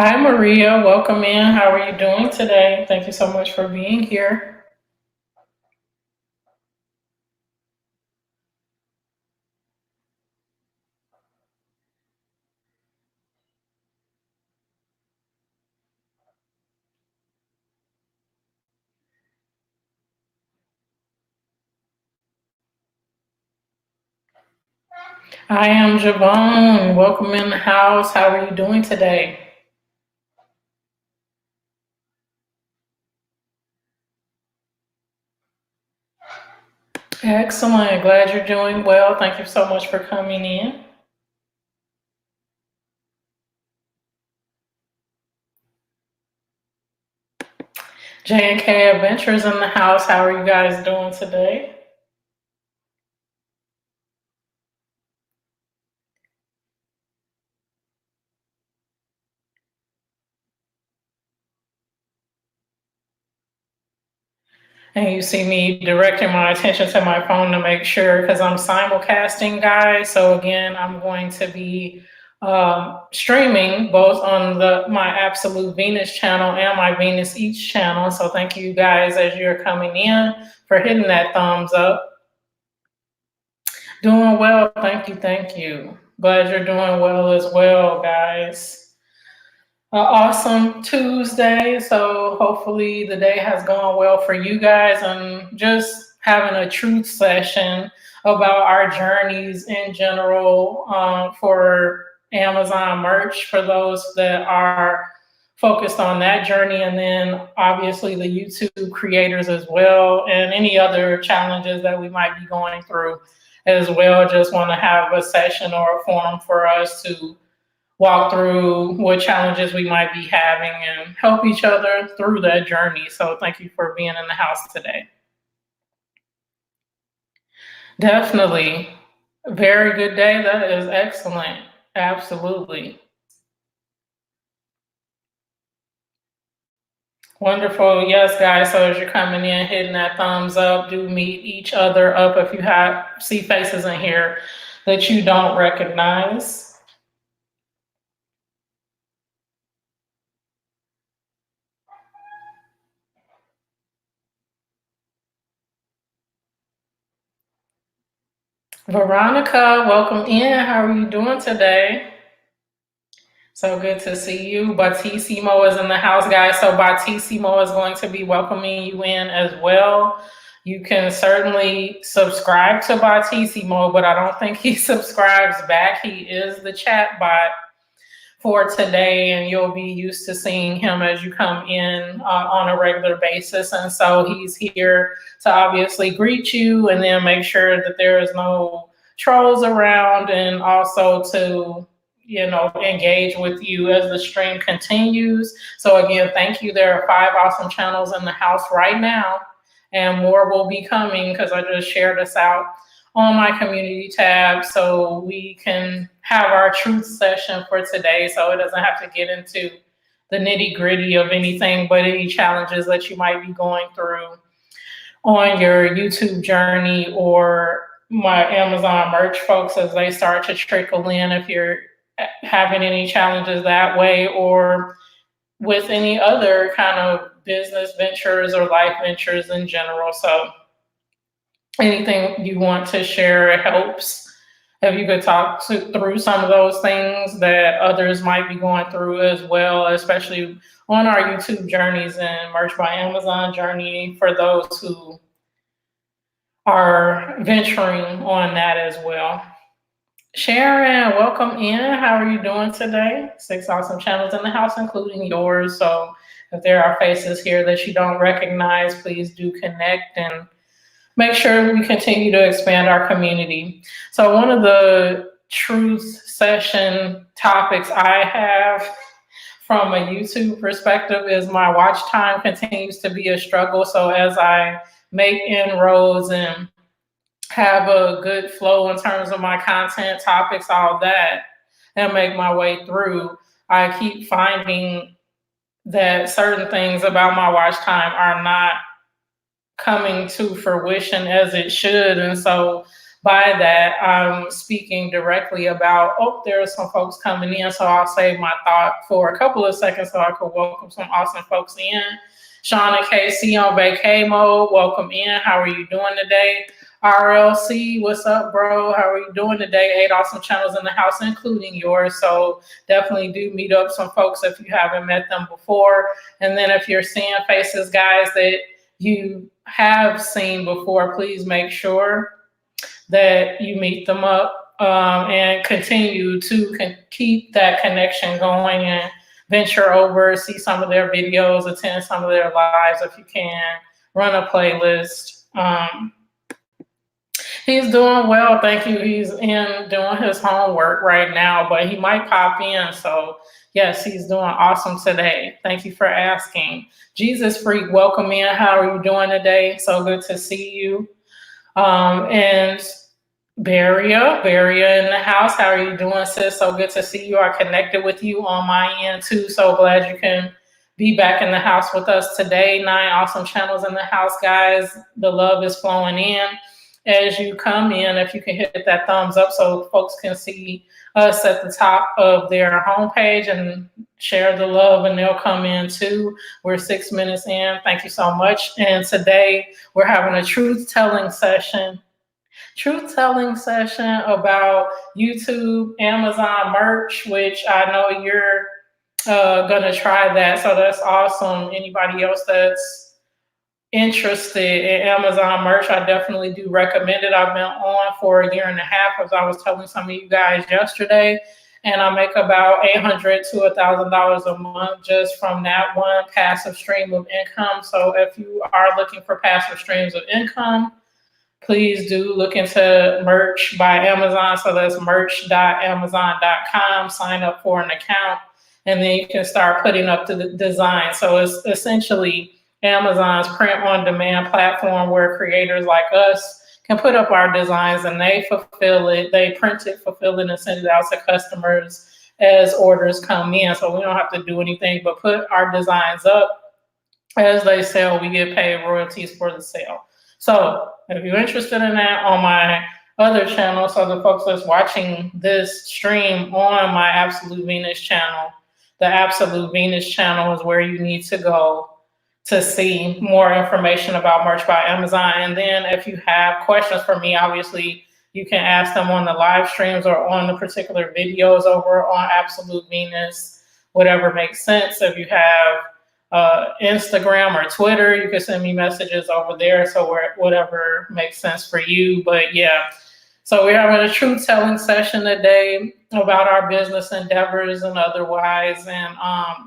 Hi, Maria. Welcome in. How are you doing today? Thank you so much for being here. I am Javon. Welcome in the house. How are you doing today? Excellent. Glad you're doing well. Thank you so much for coming in. J&K Adventures in the house. How are you guys doing today? And you see me directing my attention to my phone to make sure because I'm simulcasting, guys. So again, I'm going to be streaming both on the my Absolute Venus channel and my Venus Each channel. So thank you guys as you're coming in for hitting that thumbs up. Doing well, thank you, thank you. Glad you're doing well as well, guys. Awesome Tuesday. So hopefully the day has gone well for you guys and just having a truth session about our journeys in general for Amazon merch for those that are focused on that journey, and then obviously the YouTube creators as well, and any other challenges that we might be going through as well. Just want to have a session or a forum for us to walk through what challenges we might be having and help each other through that journey. So thank you for being in the house today. Definitely. Very good day. That is excellent. Absolutely. Wonderful. Yes, guys. So as you're coming in, hitting that thumbs up, do meet each other up if you have see faces in here that you don't recognize. Veronica, welcome in. How are you doing today? So good to see you. Batissimo is in the house, guys. So Batissimo is going to be welcoming you in as well. You can certainly subscribe to Batissimo, but I don't think he subscribes back. He is the chat bot for today, and you'll be used to seeing him as you come in on a regular basis. And so he's here to obviously greet you and then make sure that there is no trolls around, and also to engage with you as the stream continues. So again, thank you. There are 5 awesome channels in the house right now, and more will be coming because I just shared this out on my community tab so we can have our truth session for today, so it doesn't have to get into the nitty gritty of anything but any challenges that you might be going through on your YouTube journey, or my Amazon merch folks as they start to trickle in, if you're having any challenges that way, or with any other kind of business ventures or life ventures in general. So anything you want to share, it helps if you could through some of those things that others might be going through as well, especially on our YouTube journeys and Merch by Amazon journey for those who are venturing on that as well. Sharon, welcome in. How are you doing today? 6 awesome channels in the house, including yours. So if there are faces here that you don't recognize, please do connect and make sure we continue to expand our community. So one of the truth session topics I have from a YouTube perspective is my watch time continues to be a struggle. So as I make inroads and have a good flow in terms of my content, topics, all that, and make my way through, I keep finding that certain things about my watch time are not coming to fruition as it should. And so by that, I'm speaking directly about, oh, there are some folks coming in, so I'll save my thought for a couple of seconds so I could welcome some awesome folks in. Sean and KC on vacay mode, welcome in. How are you doing today? RLC, what's up, bro? How are you doing today? 8 awesome channels in the house, including yours. So definitely do meet up some folks if you haven't met them before. And then if you're seeing faces, guys, that you have seen before, please make sure that you meet them up and continue to keep that connection going and venture over, see some of their videos, attend some of their lives if you can, run a playlist. He's doing well, thank you. He's in doing his homework right now, but he might pop in. So yes, he's doing awesome today. Thank you for asking. Jesus Freak, welcome in. How are you doing today? So good to see you. And Beria in the house. How are you doing, sis? So good to see you. I connected with you on my end too. So glad you can be back in the house with us today. 9 awesome channels in the house, guys. The love is flowing in. As you come in, if you can hit that thumbs up so folks can see us at the top of their homepage and share the love, and they'll come in too. We're 6 minutes in. Thank you so much. And today we're having a truth-telling session about YouTube, Amazon merch, which I know you're gonna try that. So that's awesome. Anybody else that's interested in Amazon merch, I definitely do recommend it. I've been on for a year and a half, as I was telling some of you guys yesterday, and I make about $800 to $1,000 a month just from that one passive stream of income. So if you are looking for passive streams of income, please do look into merch by Amazon. So that's merch.amazon.com. Sign up for an account, and then you can start putting up the design. So it's essentially Amazon's print-on-demand platform where creators like us can put up our designs and they fulfill it. They print it, fulfill it, and send it out to customers as orders come in. So we don't have to do anything but put our designs up. As they sell, we get paid royalties for the sale. So if you're interested in that, on my other channel, so the folks that's watching this stream on my Absolute Venus channel, the Absolute Venus channel is where you need to go to see more information about merch by Amazon. And then if you have questions for me, obviously you can ask them on the live streams or on the particular videos over on Absolute Venus, whatever makes sense. If you have Instagram or Twitter, you can send me messages over there. So whatever makes sense for you. But yeah, so we're having a truth-telling session today about our business endeavors and otherwise, and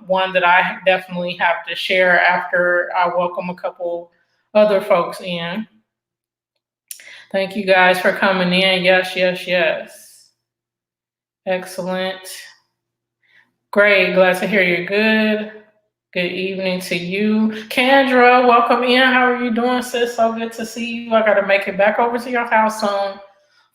one that I definitely have to share after I welcome a couple other folks in. Thank you guys for coming in. Yes, yes, yes. Excellent. Great. Glad to hear you're good. Good evening to you. Kendra, welcome in. How are you doing, sis? So good to see you. I got to make it back over to your house soon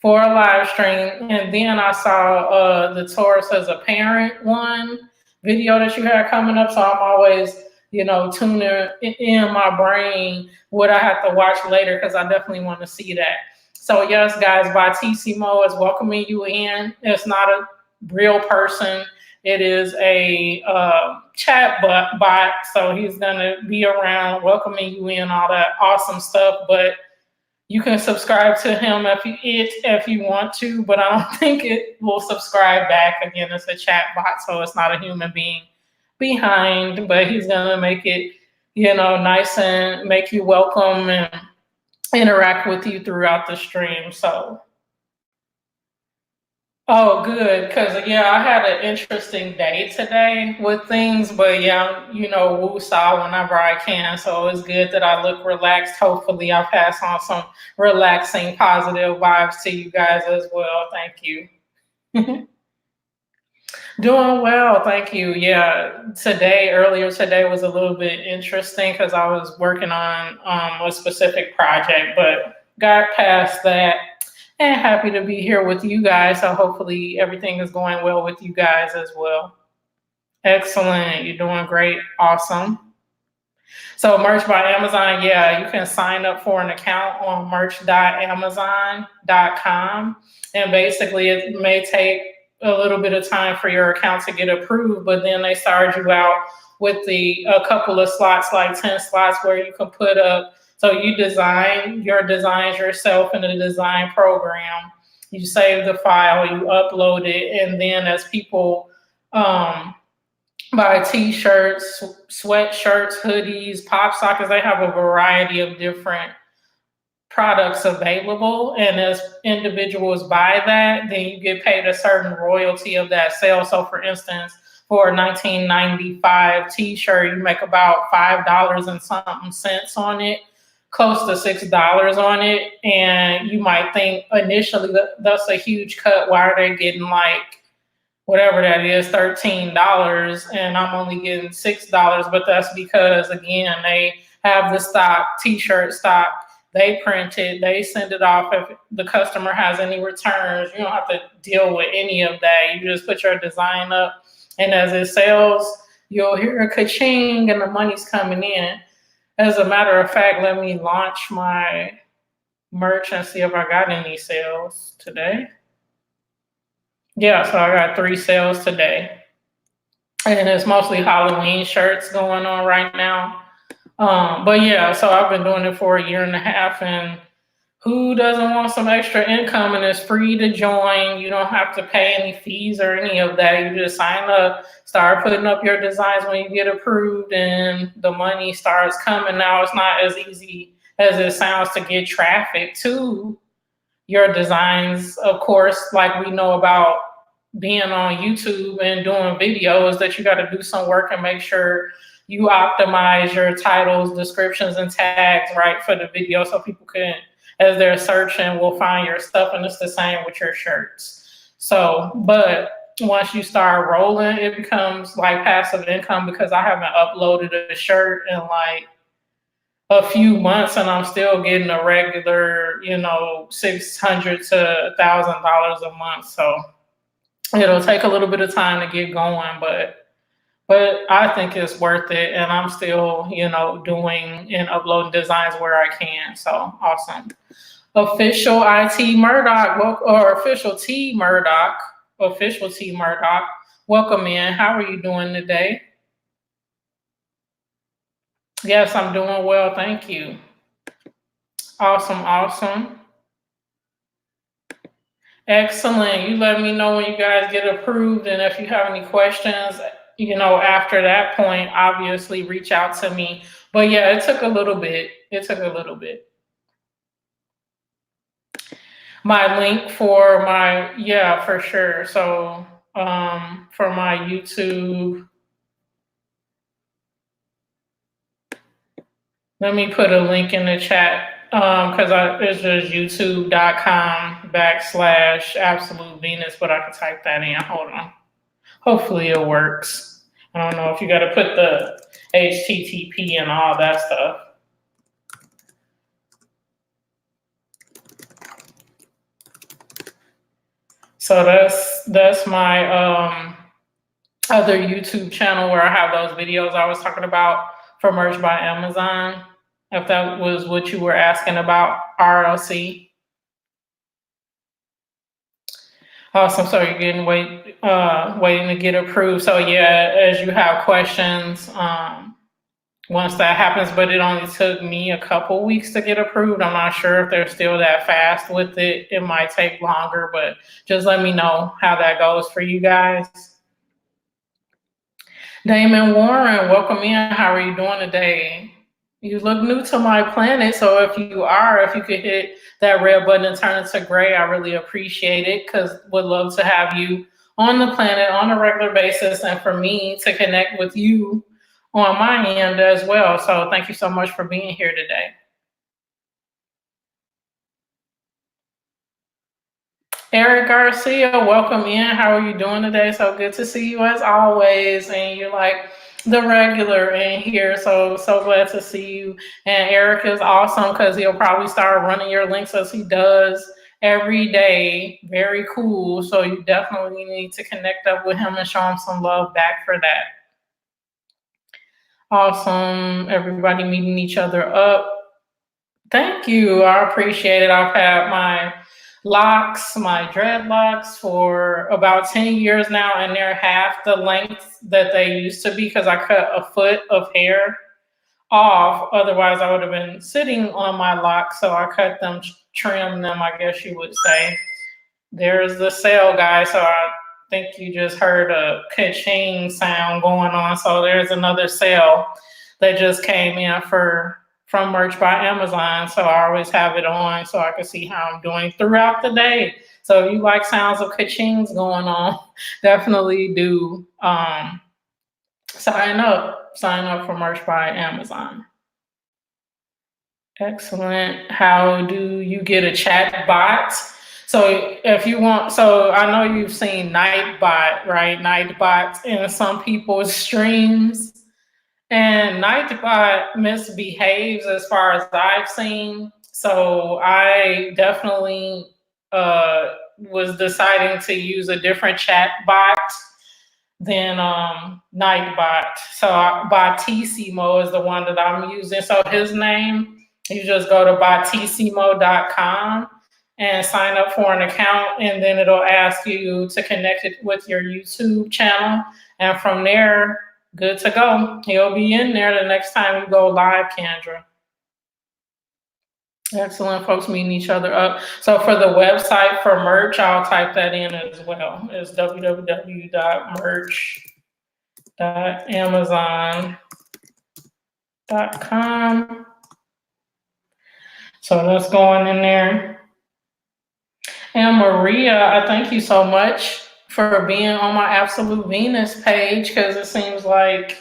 for a live stream. And then I saw the Taurus as a parent one video that you had coming up. So I'm always, tuning in my brain what I have to watch later, because I definitely want to see that. So yes, guys, Batissimo is welcoming you in. It's not a real person. It is a chat bot. So he's going to be around welcoming you in, all that awesome stuff. But you can subscribe to him if you want to, but I don't think it will subscribe back. Again, it's a chat bot, so it's not a human being behind, but he's gonna make it, nice and make you welcome and interact with you throughout the stream. So, oh, good, because I had an interesting day today with things, but woo-saw whenever I can. So it's good that I look relaxed. Hopefully I'll pass on some relaxing, positive vibes to you guys as well. Thank you. Doing well, thank you. Yeah, earlier today was a little bit interesting because I was working on a specific project, but got past that. And happy to be here with you guys. So hopefully everything is going well with you guys as well. Excellent. You're doing great. Awesome. So merch by Amazon, yeah, you can sign up for an account on merch.amazon.com. And basically it may take a little bit of time for your account to get approved, but then they start you out with a couple of slots, like 10 slots where you can put up. So you design your designs yourself in the design program. You save the file, you upload it, and then as people buy t-shirts, sweatshirts, hoodies, pop sockets. They have a variety of different products available. And as individuals buy that, then you get paid a certain royalty of that sale. So for instance, for a 1995 t-shirt, you make about $5 and something cents on it, close to $6 on it. And you might think initially that's a huge cut. Why are they getting like whatever that is, $13, and I'm only getting $6? But that's because again, they have the stock, t-shirt stock, they print it, they send it off. If the customer has any returns, you don't have to deal with any of that. You just put your design up, and as it sells, you'll hear a ka-ching and the money's coming in. As a matter of fact, let me launch my merch and see if I got any sales today. Yeah, so I got 3 sales today. And it's mostly Halloween shirts going on right now. But yeah, so I've been doing it for a year and a half, and who doesn't want some extra income? And it's free to join. You don't have to pay any fees or any of that. You just sign up, start putting up your designs when you get approved, and the money starts coming. Now, it's not as easy as it sounds to get traffic to your designs. Of course, like we know about being on YouTube and doing videos, that you got to do some work and make sure you optimize your titles, descriptions, and tags right for the video, so people can, as they're searching, will find your stuff. And it's the same with your shirts. So, but once you start rolling, it becomes like passive income, because I haven't uploaded a shirt in like a few months, and I'm still getting a regular, $600 to $1,000 a month. So it'll take a little bit of time to get going, but I think it's worth it, and I'm still, doing and uploading designs where I can. So awesome. Official IT Murdoch, or official T Murdoch, welcome in. How are you doing today? Yes, I'm doing well, thank you. Awesome. Excellent. You let me know when you guys get approved, and if you have any questions, after that point, obviously reach out to me. But yeah, it took a little bit. My link for for sure. So for my YouTube, let me put a link in the chat, because it's just youtube.com/absolute Venus, but I can type that in. Hold on. Hopefully it works. I don't know if you got to put the HTTP and all that stuff. So that's my other YouTube channel where I have those videos I was talking about for merch by Amazon. If that was what you were asking about, RLC. Awesome. So you're getting waiting to get approved. So yeah, as you have questions, once that happens, but it only took me a couple weeks to get approved. I'm not sure if they're still that fast with it. It might take longer, but just let me know how that goes for you guys. Damon Warren, welcome in. How are you doing today? You look new to my planet, so if you could hit that red button and turn it to gray, I really appreciate it, because would love to have you on the planet on a regular basis, and for me to connect with you on my end as well. So thank you so much for being here today. Eric Garcia, welcome in. How are you doing today? So good to see you as always. And you're like the regular in here. So glad to see you. And Eric is awesome, because he'll probably start running your links as he does every day. Very cool. So you definitely need to connect up with him and show him some love back for that. Awesome. Everybody meeting each other up. Thank you. I appreciate it. I've had my dreadlocks for about 10 years now, and they're half the length that they used to be because I cut a foot of hair off. Otherwise, I would have been sitting on my locks. So I cut them, trimmed them, I guess you would say. There's the sale, guys. So I think you just heard a ka-ching sound going on. So there's another sale that just came in from Merch by Amazon. So I always have it on so I can see how I'm doing throughout the day. So if you like sounds of ka-chings going on, definitely do sign up. Sign up for Merch by Amazon. Excellent. How do you get a chat bot? So if you want, so I know you've seen Nightbot, right? Nightbot in some people's streams. And Nightbot misbehaves as far as I've seen. So I definitely was deciding to use a different chat bot than Nightbot. So Batissimo is the one that I'm using. So his name, you just go to batissimo.com and sign up for an account, and then it'll ask you to connect it with your YouTube channel. And from there, good to go. He'll be in there the next time you go live, Kendra. Excellent, folks meeting each other up. So for the website for merch, I'll type that in as well. It's www.merch.amazon.com. So that's going in there. And Maria, I thank you so much for being on my Absolute Venus page, because it seems like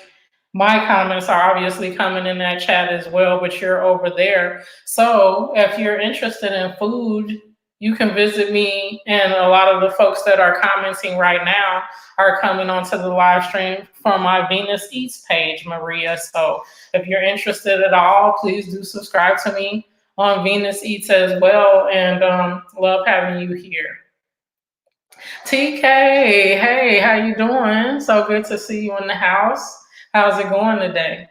my comments are obviously coming in that chat as well, but you're over there. So if you're interested in food, you can visit me, and a lot of the folks that are commenting right now are coming onto the live stream from my Venus Eats page, Maria. So if you're interested at all, please do subscribe to me on Venus Eats as well, and love having you here. TK, hey, how you doing? So good to see you in the house. How's it going today?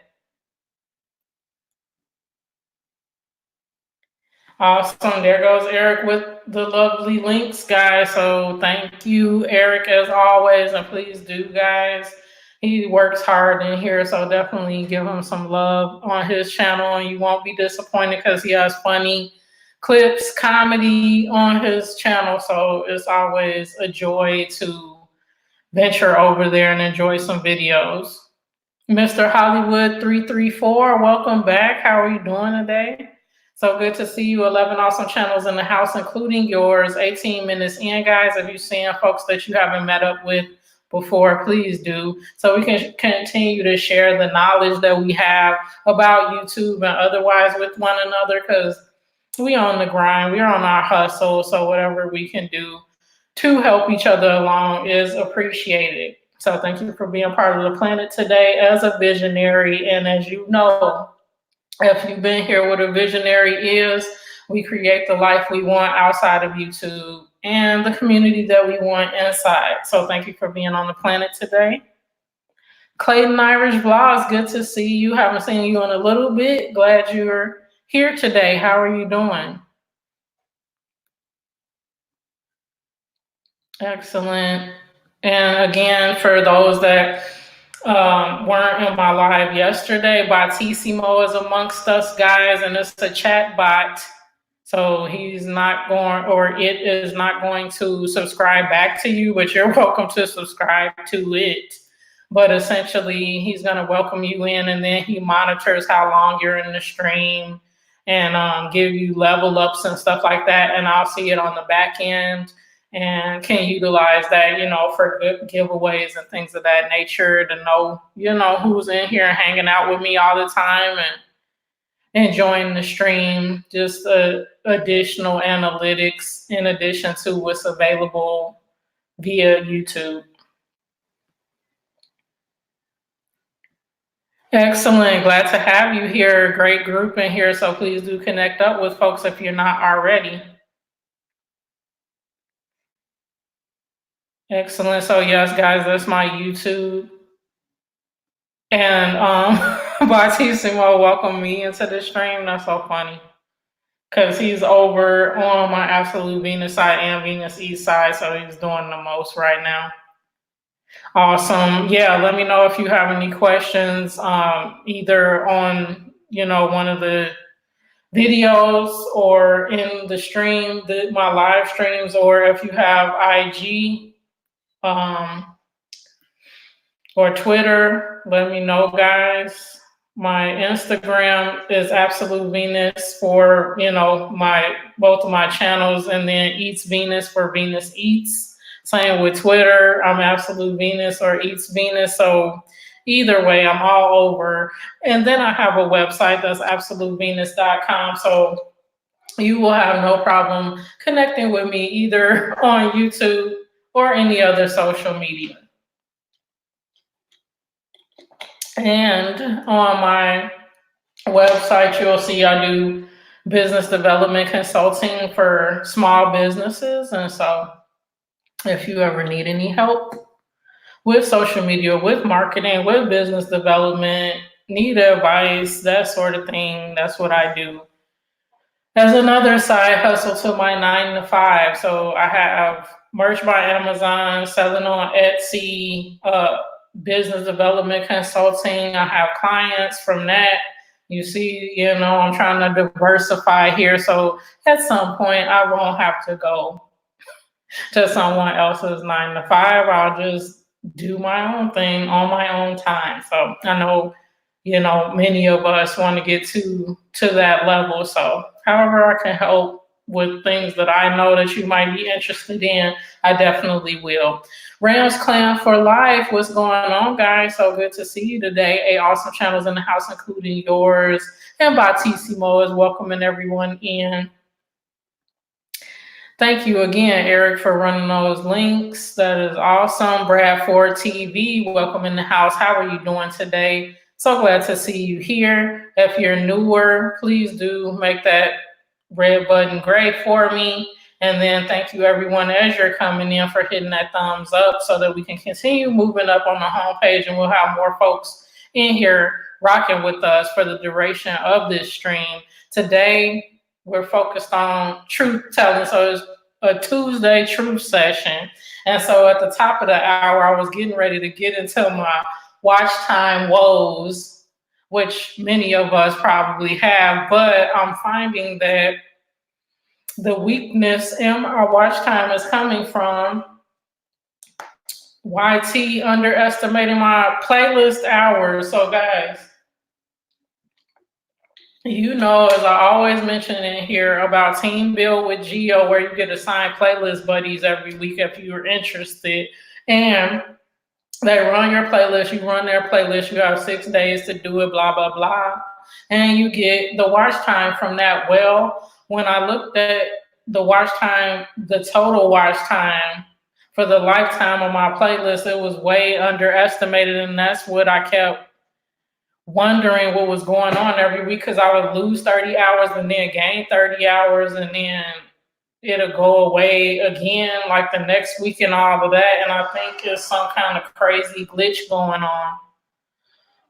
Awesome. There goes Eric with the lovely links, guys. So thank you, Eric, as always. And please do, guys. He works hard in here, so definitely give him some love on his channel, and you won't be disappointed because he has funny clips, comedy on his channel. So it's always a joy to venture over there and enjoy some videos. Mr. Hollywood 334, welcome back. How are you doing today? So good to see you. 11 awesome channels in the house, including yours. 18 minutes in, guys. If you're seeing folks that you haven't met up with before, please do, so we can continue to share the knowledge that we have about YouTube and otherwise with one another, because we on the grind, we're on our hustle. So whatever we can do to help each other along is appreciated. So thank you for being part of the planet today as a visionary. And as you know, if you've been here, what a visionary is, we create the life we want outside of YouTube and the community that we want inside. So thank you for being on the planet today. Clayton Irish Vlogs, good to see you. Haven't seen you in a little bit. Glad you're here today. How are you doing? Excellent. And again, for those that weren't in my live yesterday, Batissimo is amongst us, guys, and it's a chat bot. So he's not going, or it is not going to subscribe back to you, but you're welcome to subscribe to it. But essentially, he's going to welcome you in, and then he monitors how long you're in the stream and give you level ups and stuff like that. And I'll see it on the back end and can utilize that, for good giveaways and things of that nature, to know, who's in here and hanging out with me all the time and enjoying the stream. Just additional analytics in addition to what's available via YouTube. Excellent. Glad to have you here. Great group in here. So please do connect up with folks if you're not already. Excellent. So yes, guys, that's my YouTube. And Bartissimo welcomed me into the stream. That's so funny. Because he's over on my Absolute Venus side and Venus East side, so he's doing the most right now. Awesome. Yeah, let me know if you have any questions, either on, one of the videos or in the stream, my live streams, or if you have IG or Twitter, let me know, guys. My Instagram is Absolute Venus for, both of my channels, and then Eats Venus for Venus Eats. Same with Twitter, I'm Absolute Venus or Eats Venus. So either way, I'm all over. And then I have a website that's absolutevenus.com. So you will have no problem connecting with me either on YouTube or any other social media. And on my website, you'll see I do business development consulting for small businesses. And so if you ever need any help with social media, with marketing, with business development, need advice, that sort of thing, that's what I do. As another side hustle to my 9 to 5. So I have merch by Amazon, selling on Etsy, business development consulting. I have clients from that. You see, I'm trying to diversify here. So at some point, I won't have to go to someone else's 9 to 5. I'll just do my own thing on my own time. So I know, many of us want to get to that level. So however I can help with things that I know that you might be interested in, I definitely will. Rams Clan for Life, what's going on, guys? So good to see you today. Awesome channels in the house, including yours. And Batissimo is welcoming everyone in. Thank you again, Eric, for running those links. That is awesome. Brad Ford TV, welcome in the house. How are you doing today? So glad to see you here. If you're newer, please do make that red button gray for me. And then thank you, everyone, as you're coming in, for hitting that thumbs up so that we can continue moving up on the homepage, and we'll have more folks in here rocking with us for the duration of this stream. Today, we're focused on truth telling. So it's a Tuesday truth session. And so at the top of the hour, I was getting ready to get into my watch time woes, which many of us probably have, but I'm finding that the weakness in our watch time is coming from YT underestimating my playlist hours. So guys, as I always mention in here about Team Build with Geo, where you get assigned playlist buddies every week if you're interested. And they run your playlist, you run their playlist, you have 6 days to do it, blah, blah, blah. And you get the watch time from that. Well, when I looked at the watch time, the total watch time for the lifetime of my playlist, it was way underestimated. And that's what I kept wondering what was going on every week, because I would lose 30 hours and then gain 30 hours, and then it'll go away again like the next week and all of that. And I think it's some kind of crazy glitch going on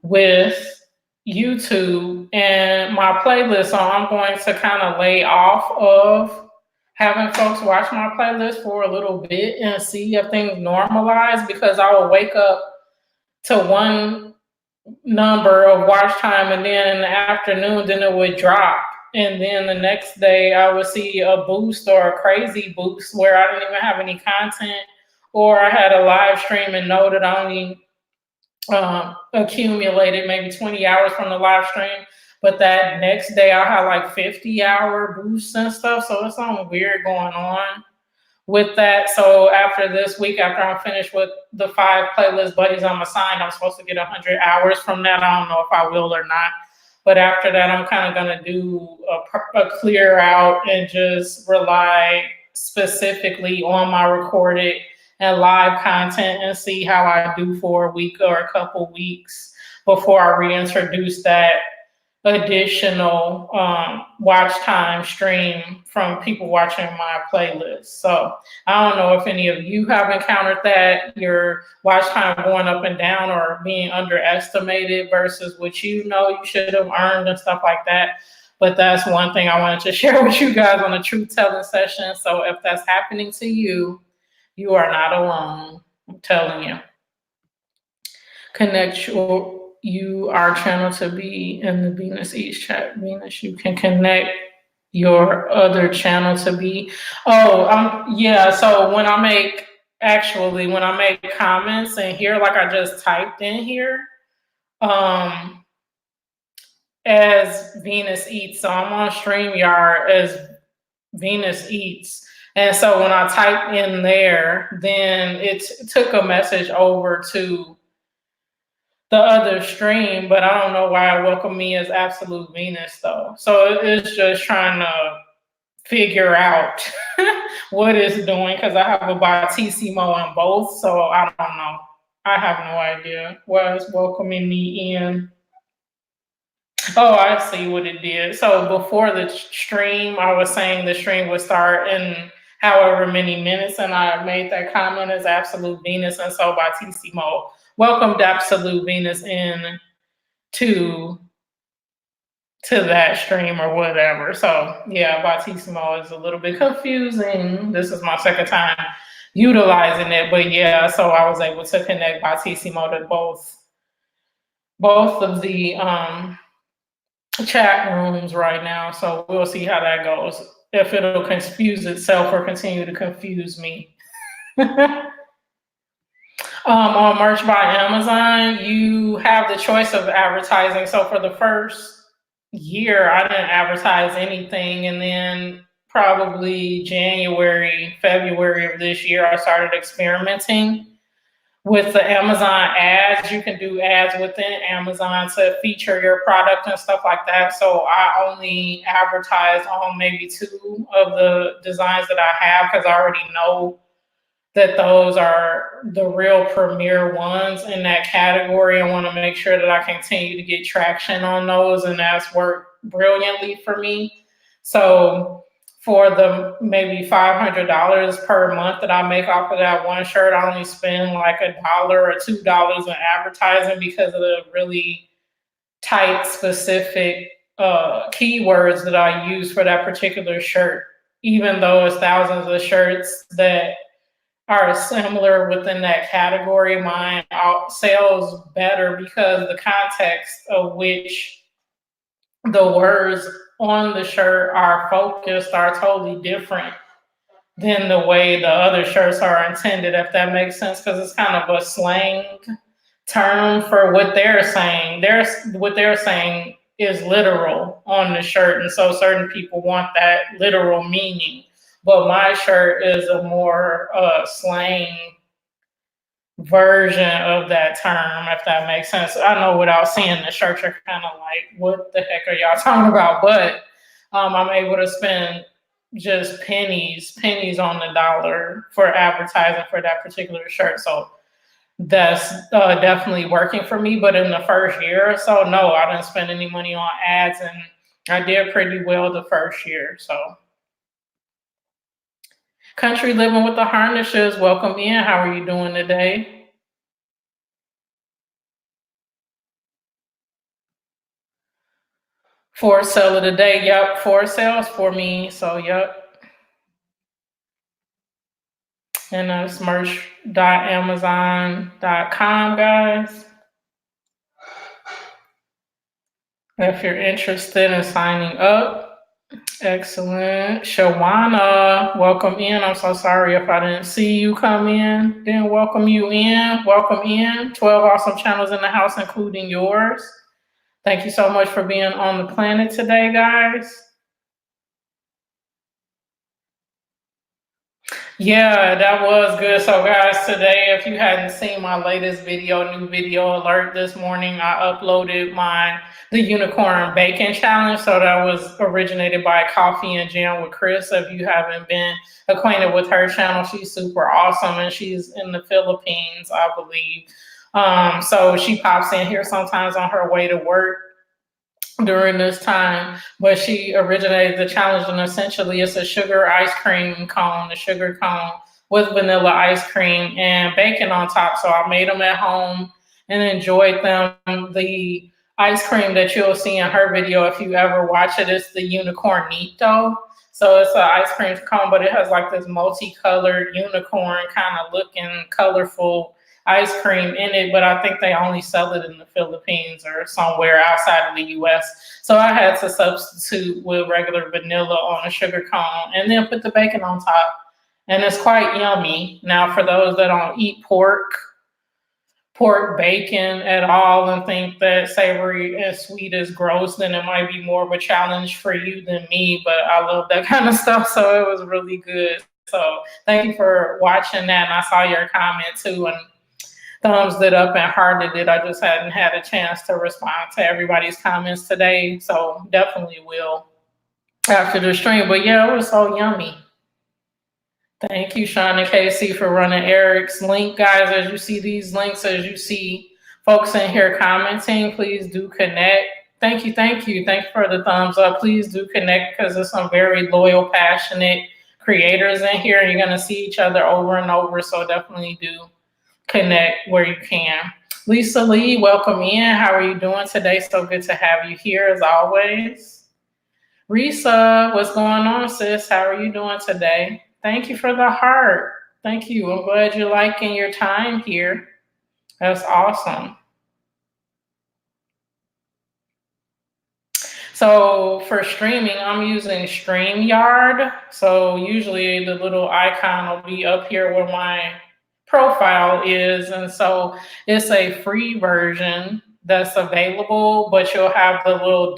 with YouTube and my playlist. So I'm going to kind of lay off of having folks watch my playlist for a little bit and see if things normalize, because I will wake up to one number of watch time, and then in the afternoon, then it would drop. And then the next day I would see a boost, or a crazy boost, where I didn't even have any content, or I had a live stream and know that I only accumulated maybe 20 hours from the live stream. But that next day I had like 50-hour boosts and stuff. So it's something weird going on with that. So after this week, after I'm finished with the 5 playlist buddies I'm assigned, I'm supposed to get 100 hours from that. I don't know if I will or not. But after that, I'm kind of going to do a clear out and just rely specifically on my recorded and live content, and see how I do for a week or a couple weeks before I reintroduce that additional watch time stream from people watching my playlist. So I don't know if any of you have encountered that, your watch time going up and down or being underestimated versus what you know you should have earned and stuff like that. But that's one thing I wanted to share with you guys on a truth telling session. So if that's happening to you, you are not alone. I'm telling you. Connect our channel to be in the Venus East chat. Venus, you can connect your other channel to be. Yeah. So when I make comments in here, like I just typed in here, as Venus Eats. So I'm on StreamYard as Venus Eats. And so when I typed in there, then it took a message over to the other stream, but I don't know why it welcomed me as Absolute Venus though. So it's just trying to figure out what it's doing because I have a Batissimo on both. So I don't know. I have no idea why it's welcoming me in. Oh, I see what it did. So before the stream, I was saying the stream would start in however many minutes, and I made that comment as Absolute Venus, and so Batissimo welcomed Absolute Venus in to that stream or whatever. So yeah, Batissimo is a little bit confusing. This is my second time utilizing it, but yeah, so I was able to connect Batissimo to both of the chat rooms right now, so we'll see how that goes. If it'll confuse itself or continue to confuse me. On Merch by Amazon, you have the choice of advertising. So for the first year, I didn't advertise anything, and then probably January, February of this year, I started experimenting with the Amazon ads. You can do ads within Amazon to feature your product and stuff like that. So I only advertise on maybe 2 of the designs that I have because I already know that those are the real premier ones in that category. I want to make sure that I continue to get traction on those, and that's worked brilliantly for me. So for the maybe $500 per month that I make off of that one shirt, I only spend like $1 or $2 in advertising because of the really tight, specific keywords that I use for that particular shirt. Even though it's thousands of shirts that are similar within that category, mine sells better because the context of which the words on the shirt are focused are totally different than the way the other shirts are intended, if that makes sense, because it's kind of a slang term for what they're saying. What they're saying is literal on the shirt, and so certain people want that literal meaning. But my shirt is a more slang version of that term, if that makes sense. I know without seeing the shirt, you're kind of like, what the heck are y'all talking about? But I'm able to spend just pennies on the dollar for advertising for that particular shirt. So that's definitely working for me. But in the first year or so, no, I didn't spend any money on ads, and I did pretty well the first year. So Country Living with the Harnishes, welcome in. How are you doing today? For sale of the day, yep, for sales for me. So yep. And that's merch.amazon.com, guys. If you're interested in signing up. Excellent. Shawana, welcome in. I'm so sorry if I didn't see you come in. Then welcome you in. Welcome in. 12 awesome channels in the house, including yours. Thank you so much for being on the planet today, guys. Yeah, that was good. So guys, today, if you hadn't seen my latest video, new video alert this morning, I uploaded the unicorn bacon challenge. So that was originated by Coffee and Jam with Chris. If you haven't been acquainted with her channel, she's super awesome, and she's in the Philippines, I believe. So she pops in here sometimes on her way to work. during this time, but she originated the challenge, and essentially it's a sugar ice cream cone, a sugar cone with vanilla ice cream and bacon on top. So I made them at home and enjoyed them. The ice cream that you'll see in her video, if you ever watch it, is the unicorn Nito. So it's an ice cream cone, but it has like this multicolored unicorn kind of looking colorful ice cream in it, but I think they only sell it in the Philippines or somewhere outside of the US. So I had to substitute with regular vanilla on a sugar cone and then put the bacon on top. And it's quite yummy. Now, for those that don't eat pork bacon at all and think that savory and sweet is gross, then it might be more of a challenge for you than me. But I love that kind of stuff. So it was really good. So thank you for watching that. And I saw your comment too. And thumbs it up and hearted it. I just hadn't had a chance to respond to everybody's comments today. So definitely will after the stream. But yeah, it was so yummy. Thank you, Sean and Casey, for running Eric's link. Guys, as you see these links, as you see folks in here commenting, please do connect. Thank you, thank you. Thanks for the thumbs up. Please do connect because there's some very loyal, passionate creators in here. You're going to see each other over and over. So definitely do connect where you can. Lisa Lee, welcome in. How are you doing today? So good to have you here as always. Risa, what's going on, sis? How are you doing today? Thank you for the heart. Thank you. I'm glad you're liking your time here. That's awesome. So for streaming, I'm using StreamYard. So usually the little icon will be up here where my profile is. And so it's a free version that's available, but you'll have the little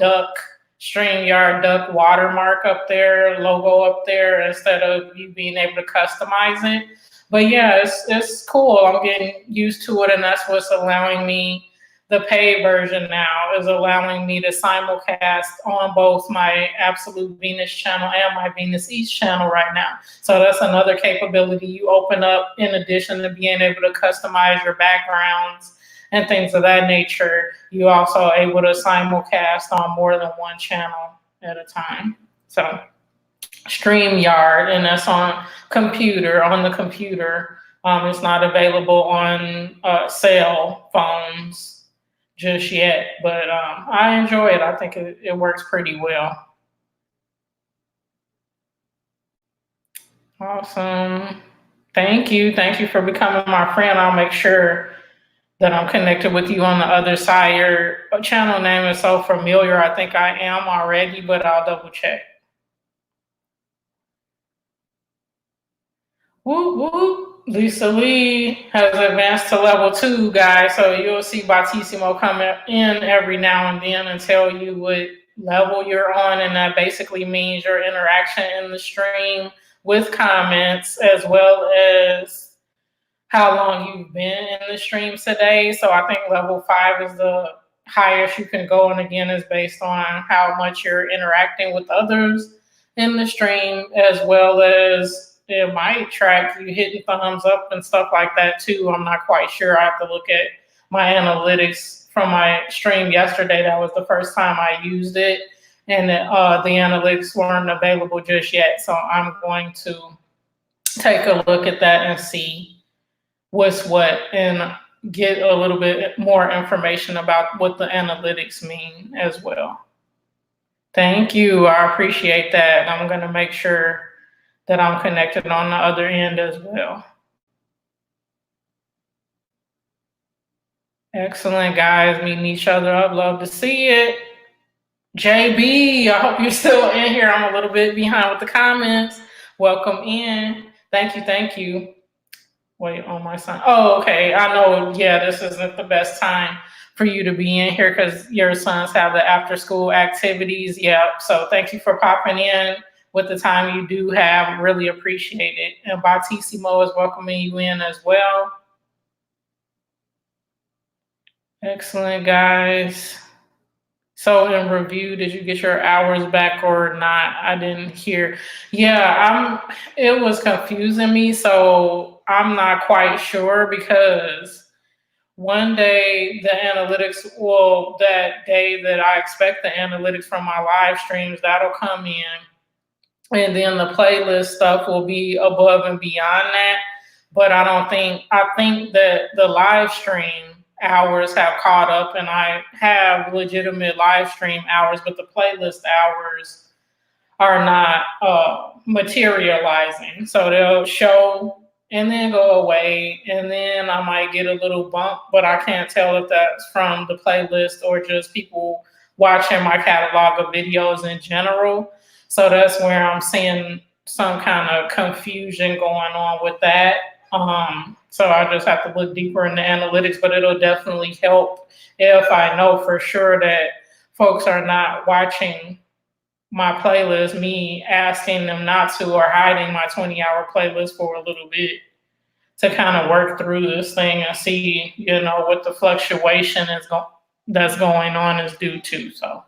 StreamYard duck watermark up there, logo up there, instead of you being able to customize it. But yeah, it's cool. I'm getting used to it, and that's what's allowing me. The paid version now is allowing me to simulcast on both my Absolute Venus channel and my Venus East channel right now. So that's another capability you open up in addition to being able to customize your backgrounds and things of that nature. You also able to simulcast on more than one channel at a time. So StreamYard, and that's on the computer. It's not available on cell phones just yet, but I enjoy it. I think it works pretty well. Awesome. Thank you. Thank you for becoming my friend. I'll make sure that I'm connected with you on the other side. Your channel name is so familiar. I think I am already, but I'll double check. Whoop, whoop. Lisa Lee has advanced to level 2, guys. So you'll see Battissimo come in every now and then and tell you what level you're on. And that basically means your interaction in the stream with comments, as well as how long you've been in the stream today. So I think level 5 is the highest you can go. And again, is based on how much you're interacting with others in the stream, as well as it might track you hitting thumbs up and stuff like that too. I'm not quite sure. I have to look at my analytics from my stream yesterday. That was the first time I used it, and the analytics weren't available just yet. So I'm going to take a look at that and see what's what and get a little bit more information about what the analytics mean as well. Thank you. I appreciate that. I'm going to make sure that I'm connected on the other end as well. Excellent, guys. Meeting each other up. Love to see it. JB, I hope you're still in here. I'm a little bit behind with the comments. Welcome in. Thank you. Thank you. Wait on my son. Oh, okay. I know, yeah, this isn't the best time for you to be in here because your sons have the after school activities. Yeah. So thank you for popping in with the time you do have. Really appreciate it. And Battissimo is welcoming you in as well. Excellent, guys. So in review, did you get your hours back or not? I didn't hear. Yeah, it was confusing me. So I'm not quite sure because one day the analytics, well, that day that I expect the analytics from my live streams, that'll come in. And then the playlist stuff will be above and beyond that. But I think that the live stream hours have caught up and I have legitimate live stream hours, but the playlist hours are not materializing. So they'll show and then go away, and then I might get a little bump, but I can't tell if that's from the playlist or just people watching my catalog of videos in general. So that's where I'm seeing some kind of confusion going on with that. So I just have to look deeper in the analytics, but it'll definitely help if I know for sure that folks are not watching my playlist, me asking them not to or hiding my 20-hour playlist for a little bit to kind of work through this thing and see, what the fluctuation that's going on is due to. So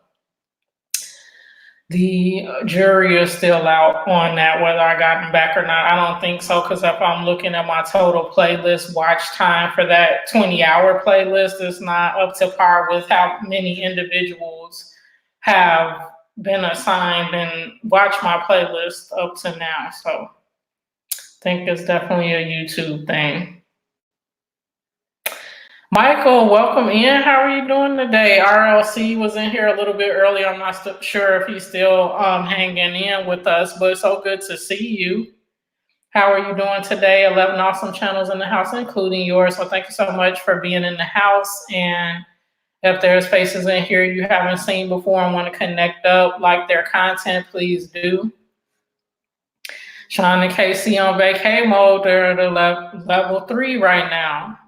the jury is still out on that, whether I got them back or not. I don't think so, because if I'm looking at my total playlist watch time for that 20-hour playlist, it's not up to par with how many individuals have been assigned and watched my playlist up to now. So I think it's definitely a YouTube thing. Michael, welcome in. How are you doing today? RLC was in here a little bit earlier. I'm not sure if he's still hanging in with us, but it's so good to see you. How are you doing today? 11 awesome channels in the house, including yours. So thank you so much for being in the house. And if there's faces in here you haven't seen before and want to connect up, like their content, please do. Sean and Casey on vacay mode. They're at level 3 right now.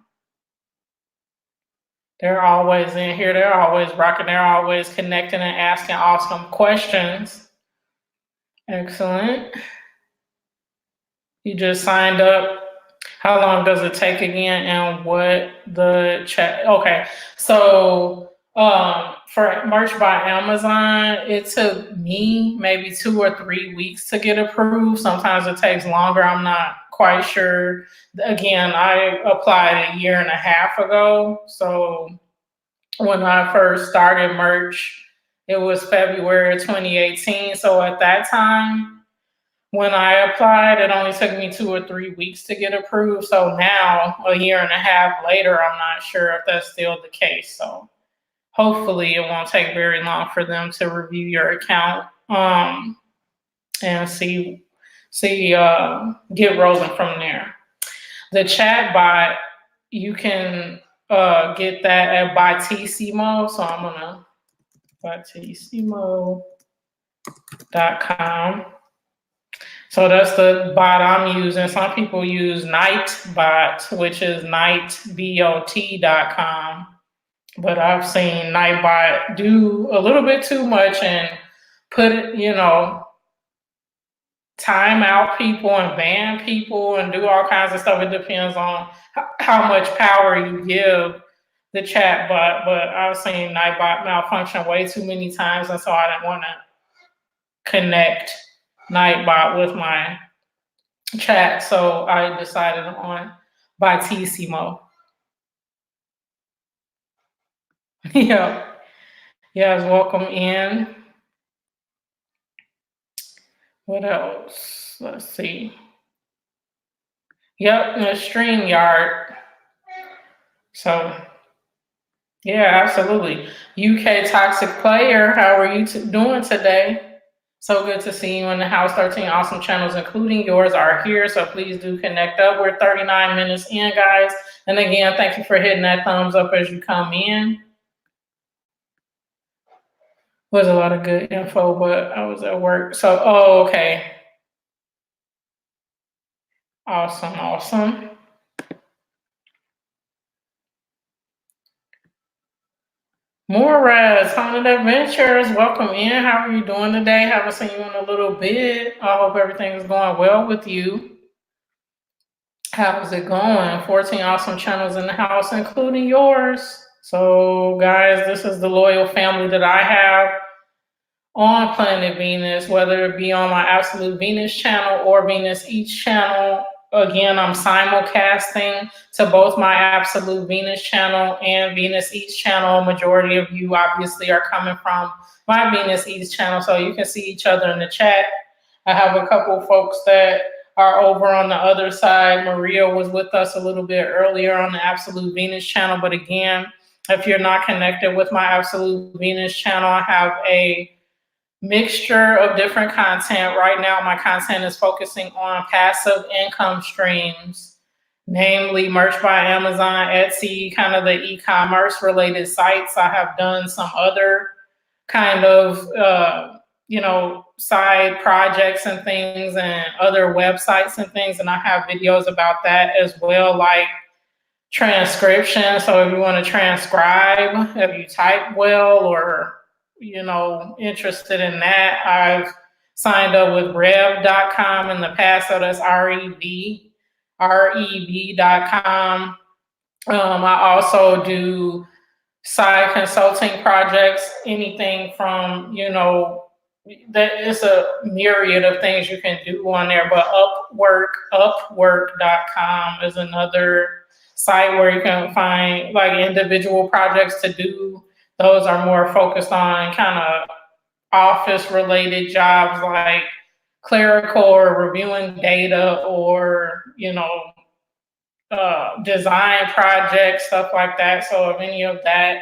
They're always in here. They're always rocking. They're always connecting and asking awesome questions. Excellent. You just signed up. How long does it take again? And what the chat? Okay. So for merch by Amazon, it took me maybe 2 or 3 weeks to get approved. Sometimes it takes longer. I'm not quite sure. Again, I applied 1.5 years ago. So when I first started merch, it was February 2018. So at that time, when I applied, it only took me 2 or 3 weeks to get approved. So now, 1.5 years later, I'm not sure if that's still the case. So hopefully it won't take very long for them to review your account and get rolling from there. The chat bot, you can get that at Batissimo. So I'm gonna Batissimo.com. So that's the bot I'm using. Some people use Nightbot, which is nightbot.com. But I've seen Nightbot do a little bit too much and put it, time out people and ban people and do all kinds of stuff. It depends on how much power you give the chat bot. But I've seen Nightbot malfunction way too many times, and so I didn't want to connect Nightbot with my chat, so I decided on Batissimo. Yeah. Yes, welcome in. What else? Let's see. Yep, the StreamYard. So, yeah, absolutely. UK Toxic Player, how are you doing today? So good to see you in the house. 13 awesome channels, including yours, are here. So please do connect up. We're 39 minutes in, guys. And again, thank you for hitting that thumbs up as you come in. Was a lot of good info, but I was at work. So, okay. Awesome. Moraz, Haunted Adventures, welcome in. How are you doing today? Haven't seen you in a little bit. I hope everything is going well with you. How's it going? 14 awesome channels in the house, including yours. So, guys, this is the loyal family that I have on Planet Venus, whether it be on my Absolute Venus channel or Venus Each channel. again, I'm simulcasting to both my Absolute Venus channel and Venus Eats channel. Majority of you obviously are coming from my Venus Eats channel, so you can see each other in the chat. I have a couple folks that are over on the other side. Maria was with us a little bit earlier on the Absolute Venus channel, but again, if you're not connected with my Absolute Venus channel, I have a mixture of different content. Right now, my content is focusing on passive income streams, namely merch by Amazon, Etsy, kind of the e-commerce related sites. I have done some other kind of, side projects and things and other websites and things. And I have videos about that as well, like transcription. So if you want to transcribe, if you type well or interested in that, I've signed up with rev.com in the past. So that's rev.com. I also do side consulting projects, anything from, that is a myriad of things you can do on there. But upwork.com is another site where you can find like individual projects to do. Those are more focused on kind of office related jobs like clerical or reviewing data or, design projects, stuff like that. So if any of that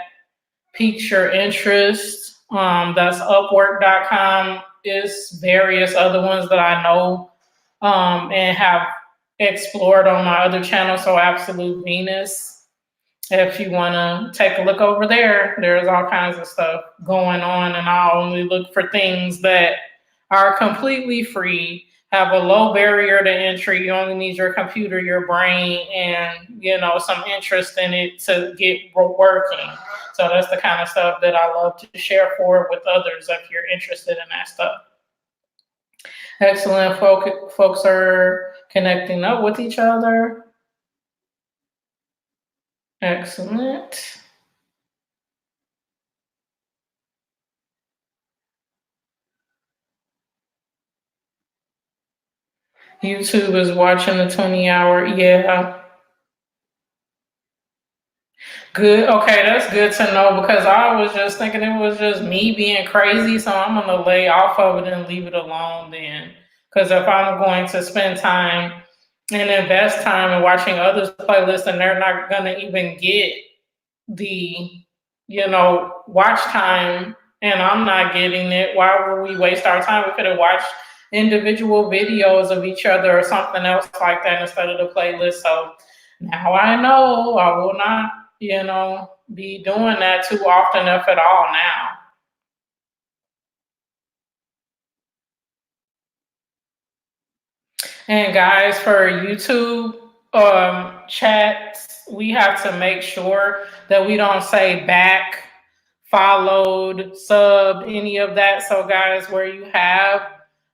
piques your interest, that's upwork.com. Is various other ones that I know and have explored on my other channel. So Absolute Venus. If you want to take a look over there, there's all kinds of stuff going on, and I only look for things that are completely free, have a low barrier to entry. You only need your computer, your brain, and some interest in it to get working. So that's the kind of stuff that I love to share forward with others if you're interested in that stuff. Excellent. Folks are connecting up with each other. Excellent. YouTube is watching the 20-hour. Yeah. Good. Okay, that's good to know because I was just thinking it was just me being crazy. So I'm going to lay off of it and leave it alone then. Because if I'm going to spend time and invest time in watching others' playlists and they're not going to even get the, watch time and I'm not getting it, why would we waste our time? We could have watched individual videos of each other or something else like that instead of the playlist. So now I know I will not, be doing that too often, if at all now. And guys, for YouTube chats, we have to make sure that we don't say back, followed, subbed, any of that. So guys, where you have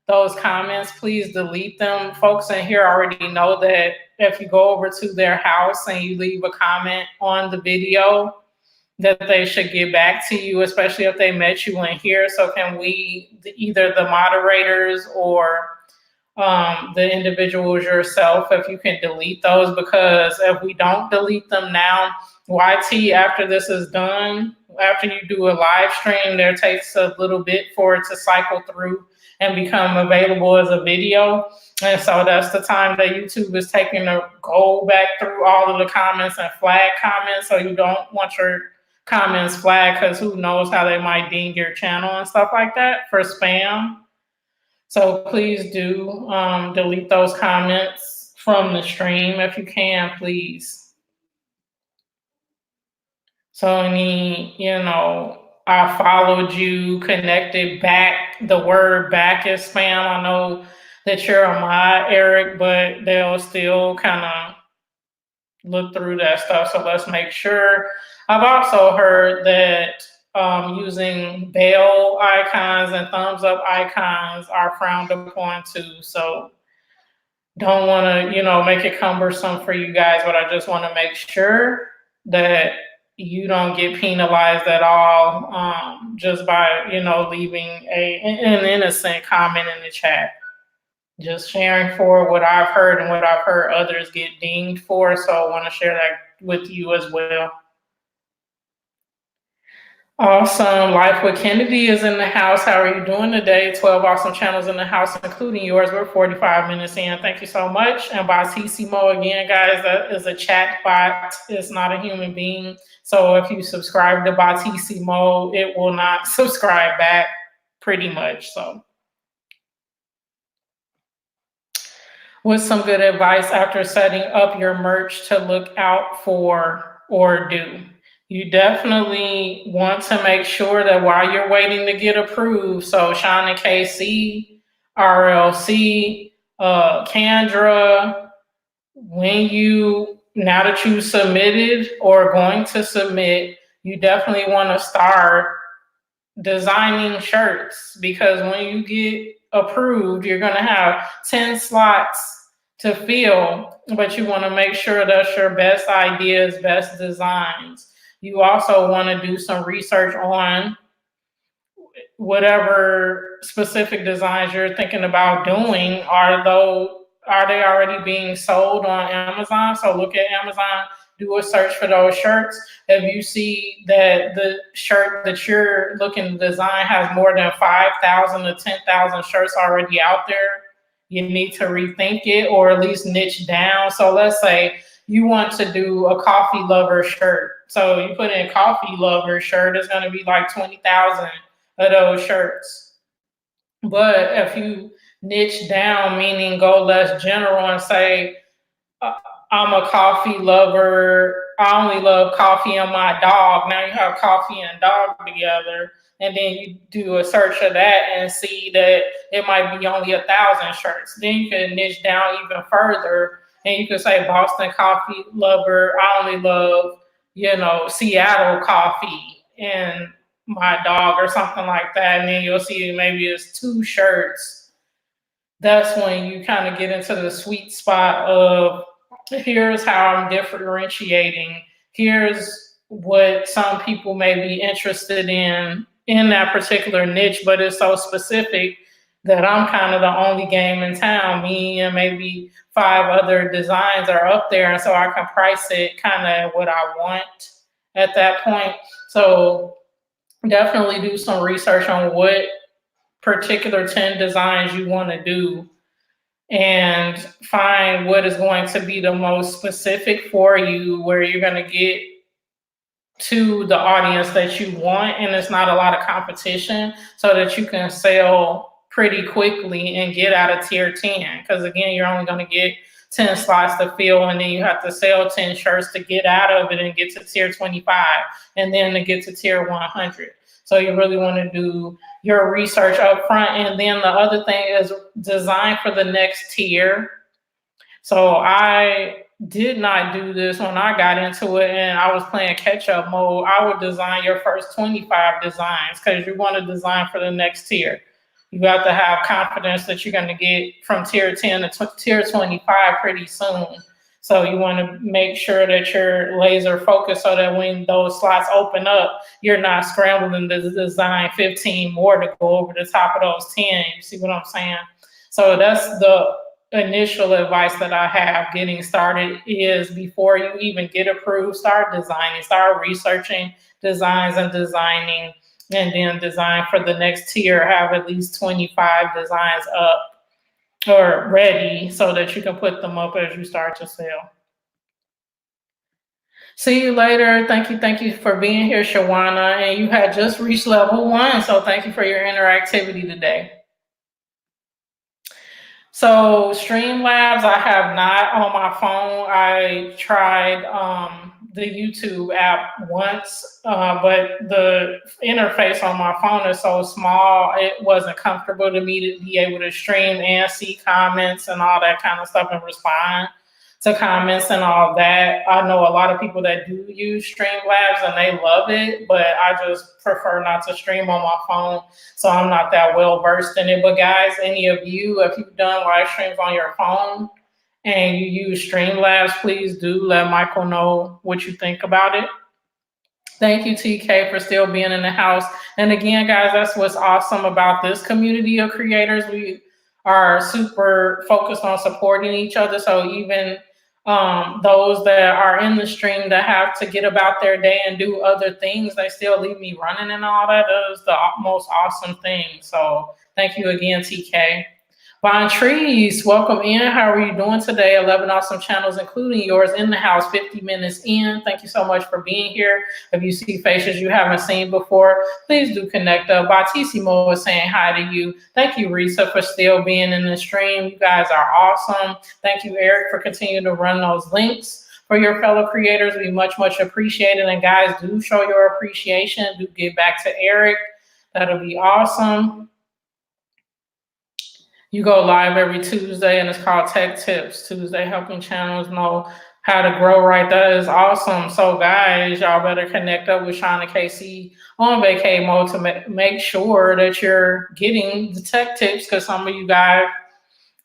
those comments, please delete them. Folks in here already know that if you go over to their house and you leave a comment on the video, that they should get back to you, especially if they met you in here. So can we, either the moderators or the individuals yourself, if you can delete those, because if we don't delete them now, YT, after this is done, after you do a live stream, there takes a little bit for it to cycle through and become available as a video. And so that's the time that YouTube is taking to go back through all of the comments and flag comments. So you don't want your comments flagged because who knows how they might ding your channel and stuff like that for spam. So please do delete those comments from the stream if you can, please. So any, I followed you, connected back, the word back is spam. I know that you're a mod, Eric, but they'll still kind of look through that stuff. So let's make sure. I've also heard that using bell icons and thumbs up icons are frowned upon too. So don't want to, make it cumbersome for you guys, but I just want to make sure that you don't get penalized at all just by, leaving an innocent comment in the chat. Just sharing for what I've heard and what I've heard others get dinged for. So I want to share that with you as well. Awesome. Life with Kennedy is in the house. How are you doing today? 12 awesome channels in the house, including yours. We're 45 minutes in. Thank you so much. And Batissimo, again, guys, that is a chat bot. It's not a human being. So if you subscribe to Batissimo, it will not subscribe back pretty much. So what's some good advice after setting up your merch to look out for or do? You definitely want to make sure that while you're waiting to get approved, so Sean and KC, RLC, Kendra, now that you submitted or going to submit, you definitely want to start designing shirts, because when you get approved, you're going to have 10 slots to fill, but you want to make sure that's your best ideas, best designs. You also want to do some research on whatever specific designs you're thinking about doing. Are they already being sold on Amazon? So look at Amazon, do a search for those shirts. If you see that the shirt that you're looking to design has more than 5,000 to 10,000 shirts already out there, you need to rethink it or at least niche down. So let's say you want to do a coffee lover shirt. So you put in coffee lover shirt, it's going to be like 20,000 of those shirts. But if you niche down, meaning go less general and say, I'm a coffee lover, I only love coffee and my dog. Now you have coffee and dog together, and then you do a search of that and see that it might be only 1,000 shirts. Then you can niche down even further, and you can say Boston coffee lover, I only love, Seattle coffee and my dog or something like that. And then you'll see maybe it's 2 shirts. That's when you kind of get into the sweet spot of, here's how I'm differentiating. Here's what some people may be interested in that particular niche, but it's so specific that I'm kind of the only game in town. Me and maybe 5 other designs are up there, and so I can price it kind of what I want at that point. So definitely do some research on what particular 10 designs you want to do, and find what is going to be the most specific for you, where you're going to get to the audience that you want and it's not a lot of competition, so that you can sell pretty quickly and get out of tier 10. Because again, you're only going to get 10 slots to fill, and then you have to sell 10 shirts to get out of it and get to tier 25, and then to get to tier 100. So you really want to do your research up front. And then the other thing is design for the next tier. So I did not do this when I got into it and I was playing catch up mode. I would design your first 25 designs, because you want to design for the next tier. You got to have confidence that you're going to get from tier 10 to tier 25 pretty soon. So you want to make sure that you're laser focused, so that when those slots open up, you're not scrambling to design 15 more to go over the top of those 10. You see what I'm saying? So that's the initial advice that I have getting started, is before you even get approved, start designing, start researching designs and designing, and then design for the next tier. Have at least 25 designs up or ready, so that you can put them up as you start to sell. See you later. Thank you for being here, Shawana. And you had just reached level 1, so thank you for your interactivity today. So Streamlabs, I have not on my phone. I tried the YouTube app once, but the interface on my phone is so small, it wasn't comfortable to me to be able to stream and see comments and all that kind of stuff and respond to comments and all that. I know a lot of people that do use Streamlabs and they love it, but I just prefer not to stream on my phone, so I'm not that well versed in it. But guys, any of you, if you've done live streams on your phone and you use Streamlabs, please do let Michael know what you think about it. Thank you, TK, for still being in the house. And again, guys, that's what's awesome about this community of creators. We are super focused on supporting each other. So even those that are in the stream that have to get about their day and do other things, they still leave me running and all that. That is the most awesome thing. So thank you again, TK. Vine Trees, welcome in. How are you doing today? 11 awesome channels, including yours, in the house, 50 minutes in. Thank you so much for being here. If you see faces you haven't seen before, please do connect up. Batissimo is saying hi to you. Thank you, Risa, for still being in the stream. You guys are awesome. Thank you, Eric, for continuing to run those links for your fellow creators. We much appreciate it. And guys, do show your appreciation. Do give back to Eric. That'll be awesome. You go live every Tuesday, and it's called Tech Tips Tuesday, helping channels know how to grow right. That is awesome. So guys, y'all better connect up with Shauna KC on vacay mode to make sure that you're getting the tech tips, because some of you guys,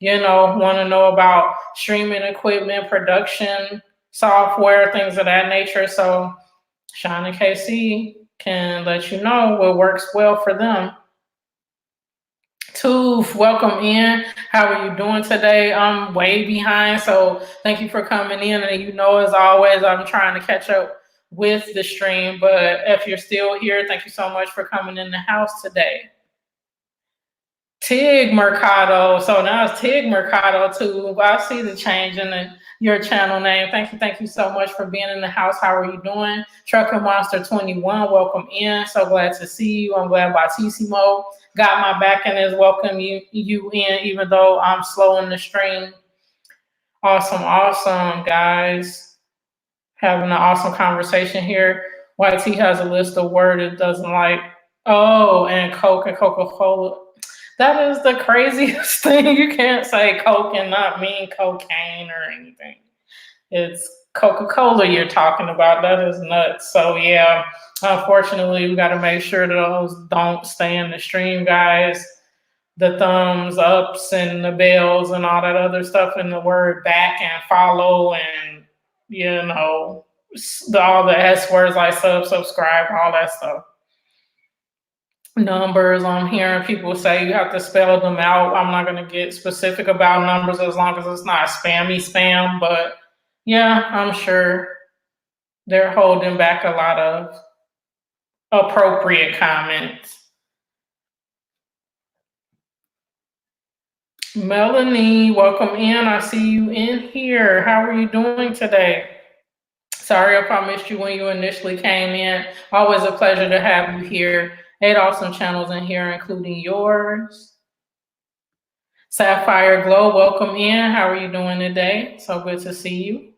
want to know about streaming equipment, production, software, things of that nature. So Shauna KC can let you know what works well for them. Toof, welcome in. How are you doing today? I'm way behind, so thank you for coming in. And as always, I'm trying to catch up with the stream. But if you're still here, thank you so much for coming in the house today. Tig Mercado. So now it's Tig Mercado too. I see the change in your channel name. Thank you so much for being in the house. How are you doing? Trucker Monster 21, welcome in. So glad to see you. I'm glad Batissimo got my back and is welcome you in, even though I'm slow in the stream. Awesome, guys. Having an awesome conversation here. YT has a list of words it doesn't like. Oh, and Coke and Coca-Cola. That is the craziest thing. You can't say Coke and not mean cocaine or anything. It's Coca-Cola you're talking about. That is nuts. So yeah, unfortunately, we got to make sure that those don't stay in the stream, guys. The thumbs ups and the bells and all that other stuff, and the word back and follow, and all the S words like subscribe, all that stuff. Numbers, I'm hearing people say you have to spell them out. I'm not going to get specific about numbers as long as it's not spam, but yeah, I'm sure they're holding back a lot of appropriate comments. Melanie, welcome in. I see you in here. How are you doing today? Sorry if I missed you when you initially came in. Always a pleasure to have you here. 8 awesome channels in here, including yours. Sapphire Glow, welcome in. How are you doing today? So good to see you.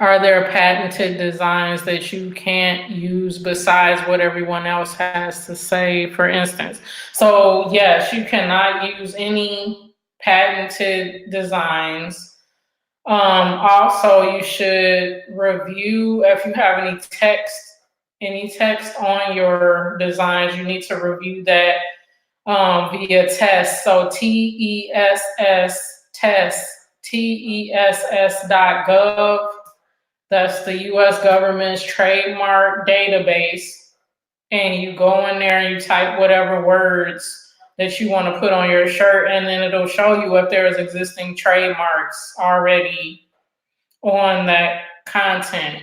Are there patented designs that you can't use besides what everyone else has to say, for instance? So yes, you cannot use any patented designs. Also, you should review if you have any text on your designs. You need to review that via test. So tess.gov. That's the U.S. government's trademark database. And you go in there and you type whatever words that you want to put on your shirt, and then it'll show you if there's existing trademarks already on that content.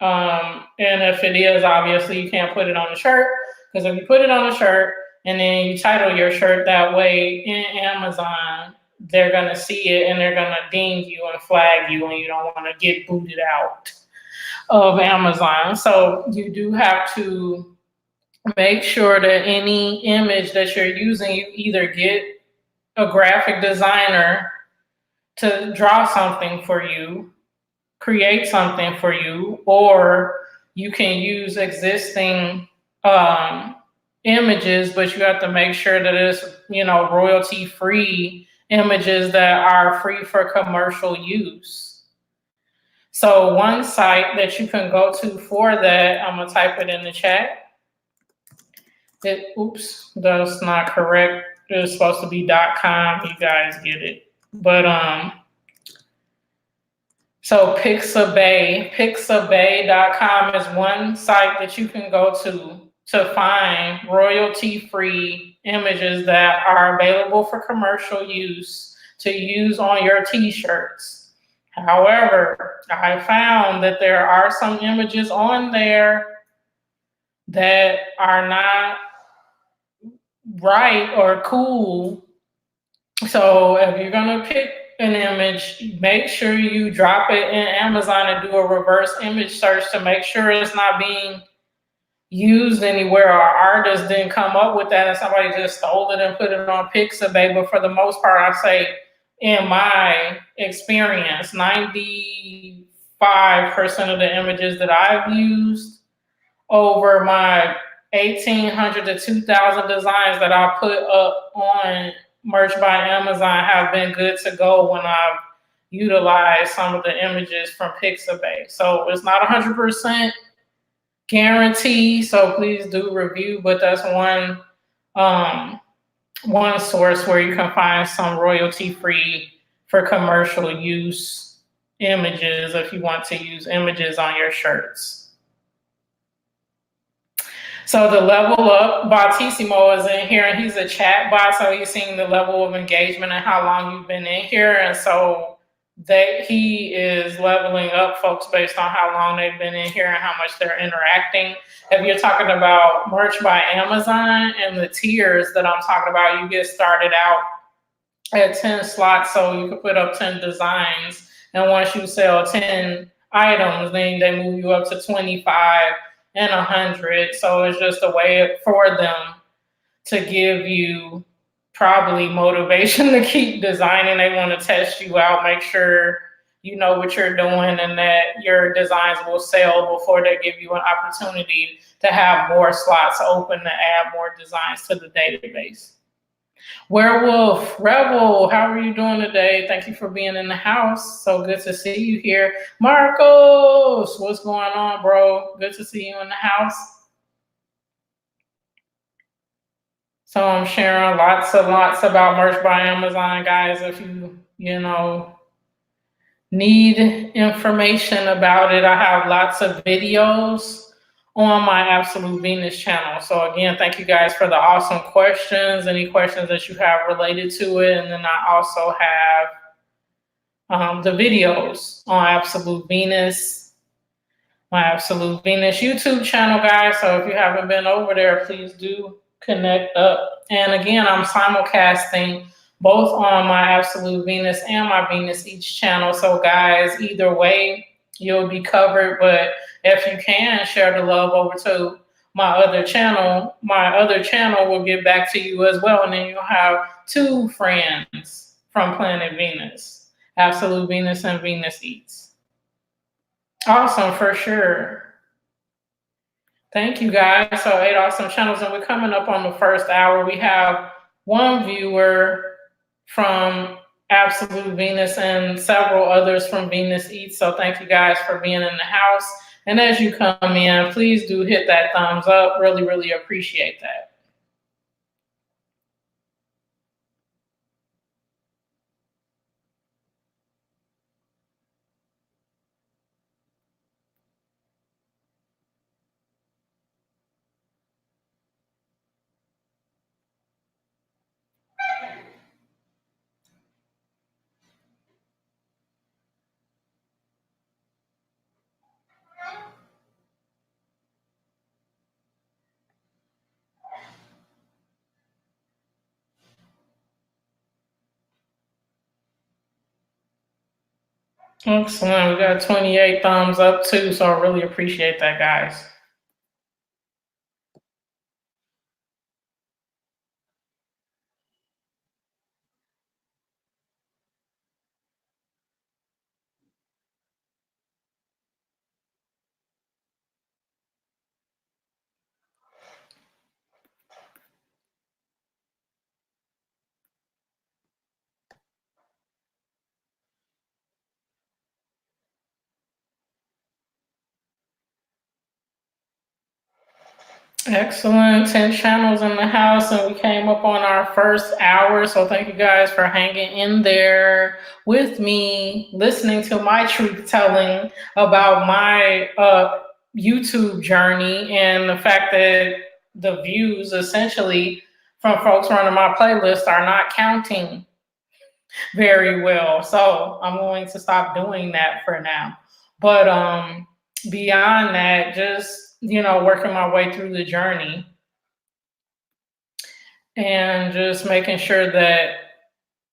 And if it is, obviously you can't put it on the shirt, because if you put it on the shirt and then you title your shirt that way in Amazon, they're going to see it and they're going to ding you and flag you, and you don't want to get booted out of Amazon. So you do have to make sure that any image that you're using, you either get a graphic designer to draw something for you, create something for you, or you can use existing images, but you have to make sure that it's, royalty-free images that are free for commercial use. So one site that you can go to for that, I'm gonna type it in the chat. Oops, that's not correct. It's supposed to be .com. You guys get it. But so Pixabay.com is one site that you can go to to find royalty-free images that are available for commercial use to use on your t-shirts. However, I found that there are some images on there that are not right or cool. So if you're gonna pick an image, make sure you drop it in Amazon and do a reverse image search to make sure it's not being used anywhere, or artists didn't come up with that and somebody just stole it and put it on Pixabay. But for the most part, I say in my experience, 95% of the images that I've used over my 1,800 to 2,000 designs that I put up on Merch by Amazon have been good to go when I've utilized some of the images from Pixabay. So it's not 100% guarantee, so please do review, but that's one source where you can find some royalty free for commercial use images if you want to use images on your shirts. So the level up, Bautissimo is in here, and he's a chat bot, so he's seeing the level of engagement and how long you've been in here, and so he is leveling up folks based on how long they've been in here and how much they're interacting. If you're talking about Merch by Amazon and the tiers that I'm talking about, you get started out at 10 slots, so you can put up 10 designs. And once you sell 10 items, then they move you up to 25 and 100. So it's just a way for them to give you probably motivation to keep designing. They want to test you out, make sure you know what you're doing and that your designs will sell before they give you an opportunity to have more slots open to add more designs to the database. Werewolf Rebel, how are you doing today? Thank you for being in the house. So good to see you here. Marcos, what's going on, bro? Good to see you in the house. So I'm sharing lots about Merch by Amazon, guys. If you need information about it, I have lots of videos on my Absolute Venus channel. So again, thank you guys for the awesome questions. Any questions that you have related to it. And then I also have the videos on Absolute Venus, my Absolute Venus YouTube channel, guys. So if you haven't been over there, please do connect up. And again, I'm simulcasting both on my Absolute Venus and my Venus Each channel. So guys, either way, you'll be covered. But if you can, share the love over to my other channel. My other channel will get back to you as well. And then you'll have two friends from Planet Venus, Absolute Venus and Venus Eats. Awesome, for sure. Thank you, guys. So 8 awesome channels, and we're coming up on the first hour. We have one viewer from Absolute Venus and several others from Venus Eats. So thank you guys for being in the house. And as you come in, please do hit that thumbs up. Really, really appreciate that. Excellent. We got 28 thumbs up too, so I really appreciate that, guys. Excellent. 10 channels in the house, and we came up on our first hour. So thank you guys for hanging in there with me, listening to my truth telling about my YouTube journey and the fact that the views essentially from folks running my playlist are not counting very well. So I'm going to stop doing that for now. But beyond that, just working my way through the journey and just making sure that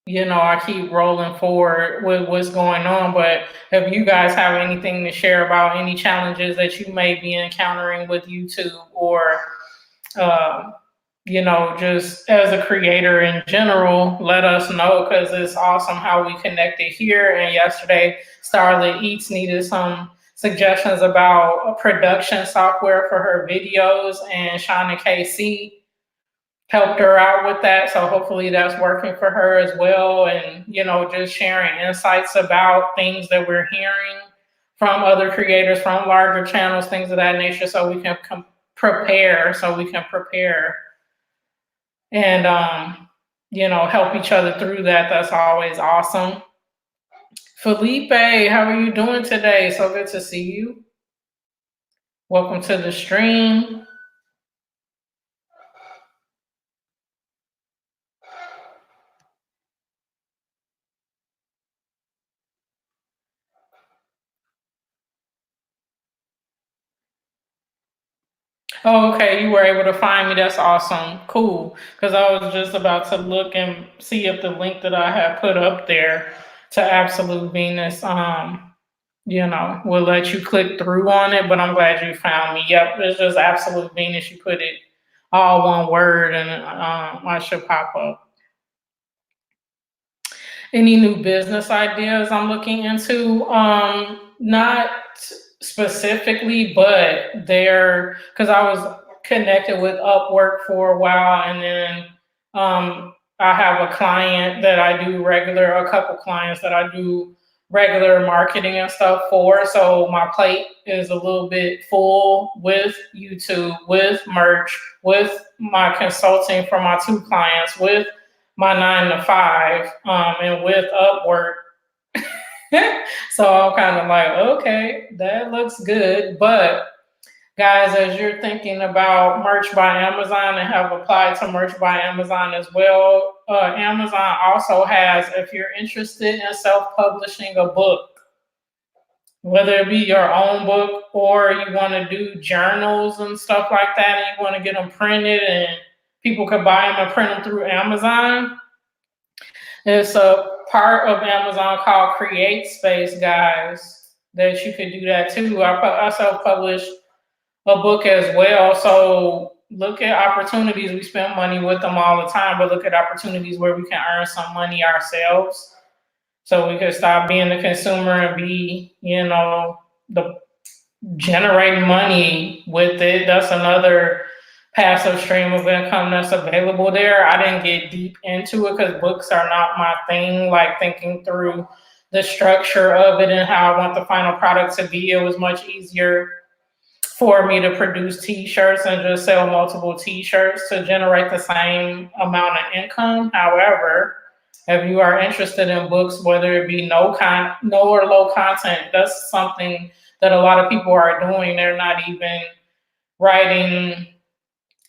I keep rolling forward with what's going on. But if you guys have anything to share about any challenges that you may be encountering with YouTube or, uh, just as a creator in general, let us know because it's awesome how we connected here. And yesterday, Starlet Eats needed some suggestions about a production software for her videos, and Shauna KC helped her out with that. So hopefully that's working for her as well. And, just sharing insights about things that we're hearing from other creators, from larger channels, things of that nature, so we can prepare and, help each other through that. That's always awesome. Felipe, how are you doing today? So good to see you. Welcome to the stream. Oh, okay. You were able to find me. That's awesome. Cool. Because I was just about to look and see if the link that I had put up there to Absolute Venus, will let you click through on it. But I'm glad you found me. Yep, it's just Absolute Venus. You put it all one word, and I should pop up. Any new business ideas I'm looking into? Not specifically, but there, because I was connected with Upwork for a while, and then I have a client that I do regular, a couple clients that I do regular marketing and stuff for. So my plate is a little bit full with YouTube, with merch, with my consulting for my two clients, with my 9 to 5, and with Upwork. So I'm kind of like, okay, that looks good. But guys, as you're thinking about Merch by Amazon and have applied to Merch by Amazon as well, Amazon also has, if you're interested in self-publishing a book, whether it be your own book or you want to do journals and stuff like that, and you want to get them printed and people can buy them and print them through Amazon. It's a part of Amazon called Create Space, guys, that you can do that too. I self-publish a book as well. So look at opportunities. We spend money with them all the time, but look at opportunities where we can earn some money ourselves. So we could stop being the consumer and be, the generating money with it. That's another passive stream of income that's available there. I didn't get deep into it because books are not my thing, like thinking through the structure of it and how I want the final product to be. It was much easier for me to produce t-shirts and just sell multiple t-shirts to generate the same amount of income. However, if you are interested in books, whether it be no or low content, that's something that a lot of people are doing. They're not even writing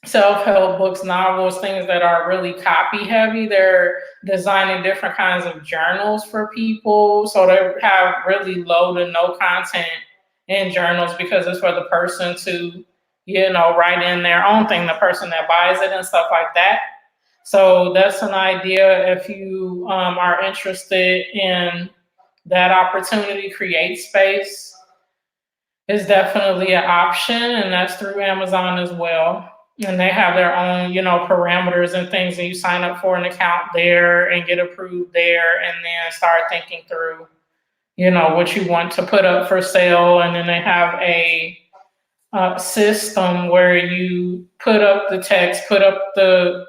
self-help books, novels, things that are really copy heavy. They're designing different kinds of journals for people. So they have really low to no content in journals because it's for the person to, write in their own thing, the person that buys it and stuff like that. So that's an idea. If you are interested in that opportunity, Create Space is definitely an option, and that's through Amazon as well. And they have their own, parameters and things, and you sign up for an account there and get approved there, and then start thinking through, what you want to put up for sale. And then they have a system where you put up the text, put up the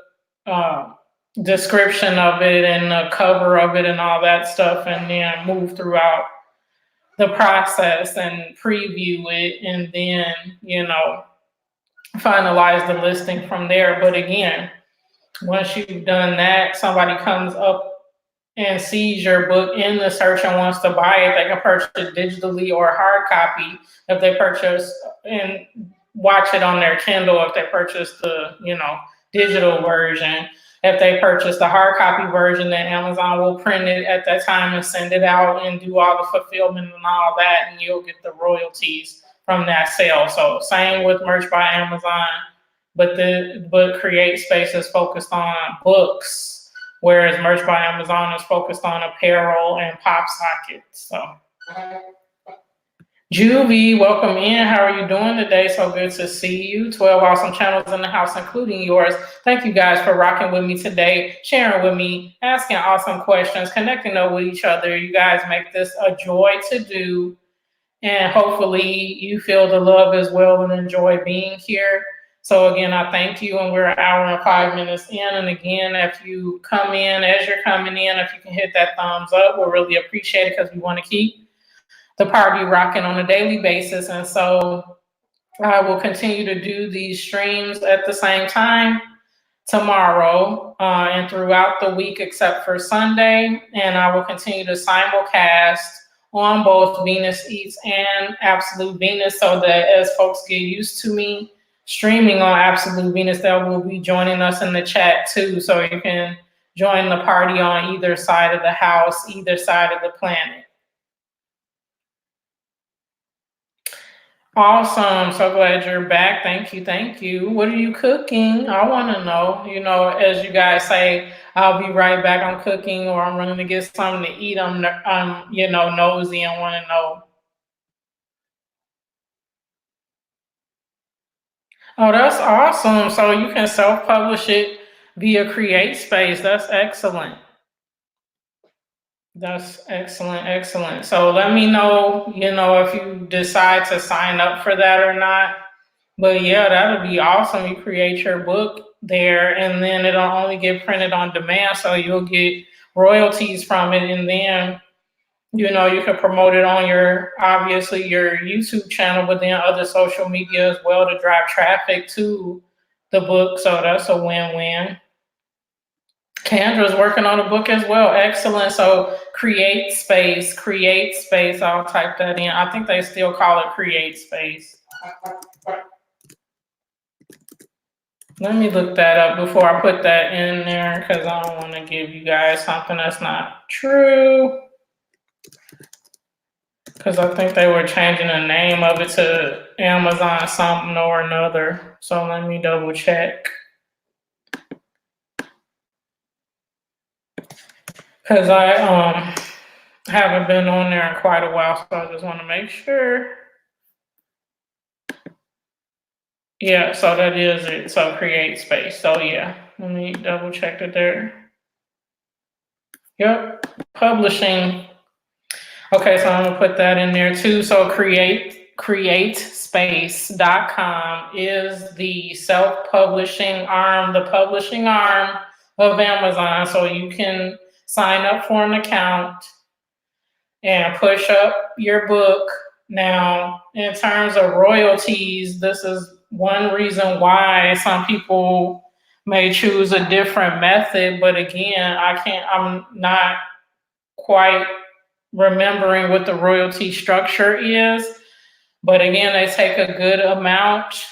description of it and the cover of it and all that stuff, and then move throughout the process and preview it, and then, finalize the listing from there. But again, once you've done that, somebody comes up and sees your book in the search and wants to buy it, they can purchase it digitally or hard copy. If they purchase in watch it on their Kindle if they purchase the, digital version. If they purchase the hard copy version, then Amazon will print it at that time and send it out and do all the fulfillment and all that, and you'll get the royalties from that sale. So same with Merch by Amazon, but Create Space is focused on books, whereas Merch by Amazon is focused on apparel and pop sockets. So Juvie, welcome in. How are you doing today? So good to see you. 12 awesome channels in the house, including yours. Thank you guys for rocking with me today, sharing with me, asking awesome questions, connecting up with each other. You guys make this a joy to do. And hopefully you feel the love as well and enjoy being here. So again, I thank you. And we're an hour and 5 minutes in. And again, if you come in, as you're coming in, if you can hit that thumbs up, we'll really appreciate it because we want to keep the party rocking on a daily basis. And so I will continue to do these streams at the same time tomorrow and throughout the week except for Sunday. And I will continue to simulcast on both Venus Eats and Absolute Venus so that as folks get used to me streaming on Absolute Venus, they will be joining us in the chat too. So you can join the party on either side of the house, either side of the planet. Awesome. So glad you're back. Thank you. Thank you. What are you cooking? I want to know. As you guys say, I'll be right back. I'm cooking or I'm running to get something to eat. I'm nosy and want to know. Oh, that's awesome. So you can self-publish it via Create Space. That's excellent. That's excellent. Excellent. So let me know, if you decide to sign up for that or not. But yeah, that would be awesome. You create your book there and then it'll only get printed on demand. So you'll get royalties from it. And then, you can promote it on your YouTube channel, but then other social media as well to drive traffic to the book. So that's a win-win. Kendra's working on a book as well. Excellent. So Create Space. I'll type that in. I think they still call it Create Space. Let me look that up before I put that in there because I don't want to give you guys something that's not true. Because I think they were changing the name of it to Amazon something or another. So let me double check. Because I haven't been on there in quite a while, so I just want to make sure. Yeah, so that is it. So Create Space. So yeah, let me double check it there. Yep, publishing. Okay, so I'm gonna put that in there too. So createspace.com is the self-publishing arm, the publishing arm of Amazon. So you can sign up for an account and push up your book. Now, in terms of royalties, this is one reason why some people may choose a different method. But again, I'm not quite remembering what the royalty structure is. But again, they take a good amount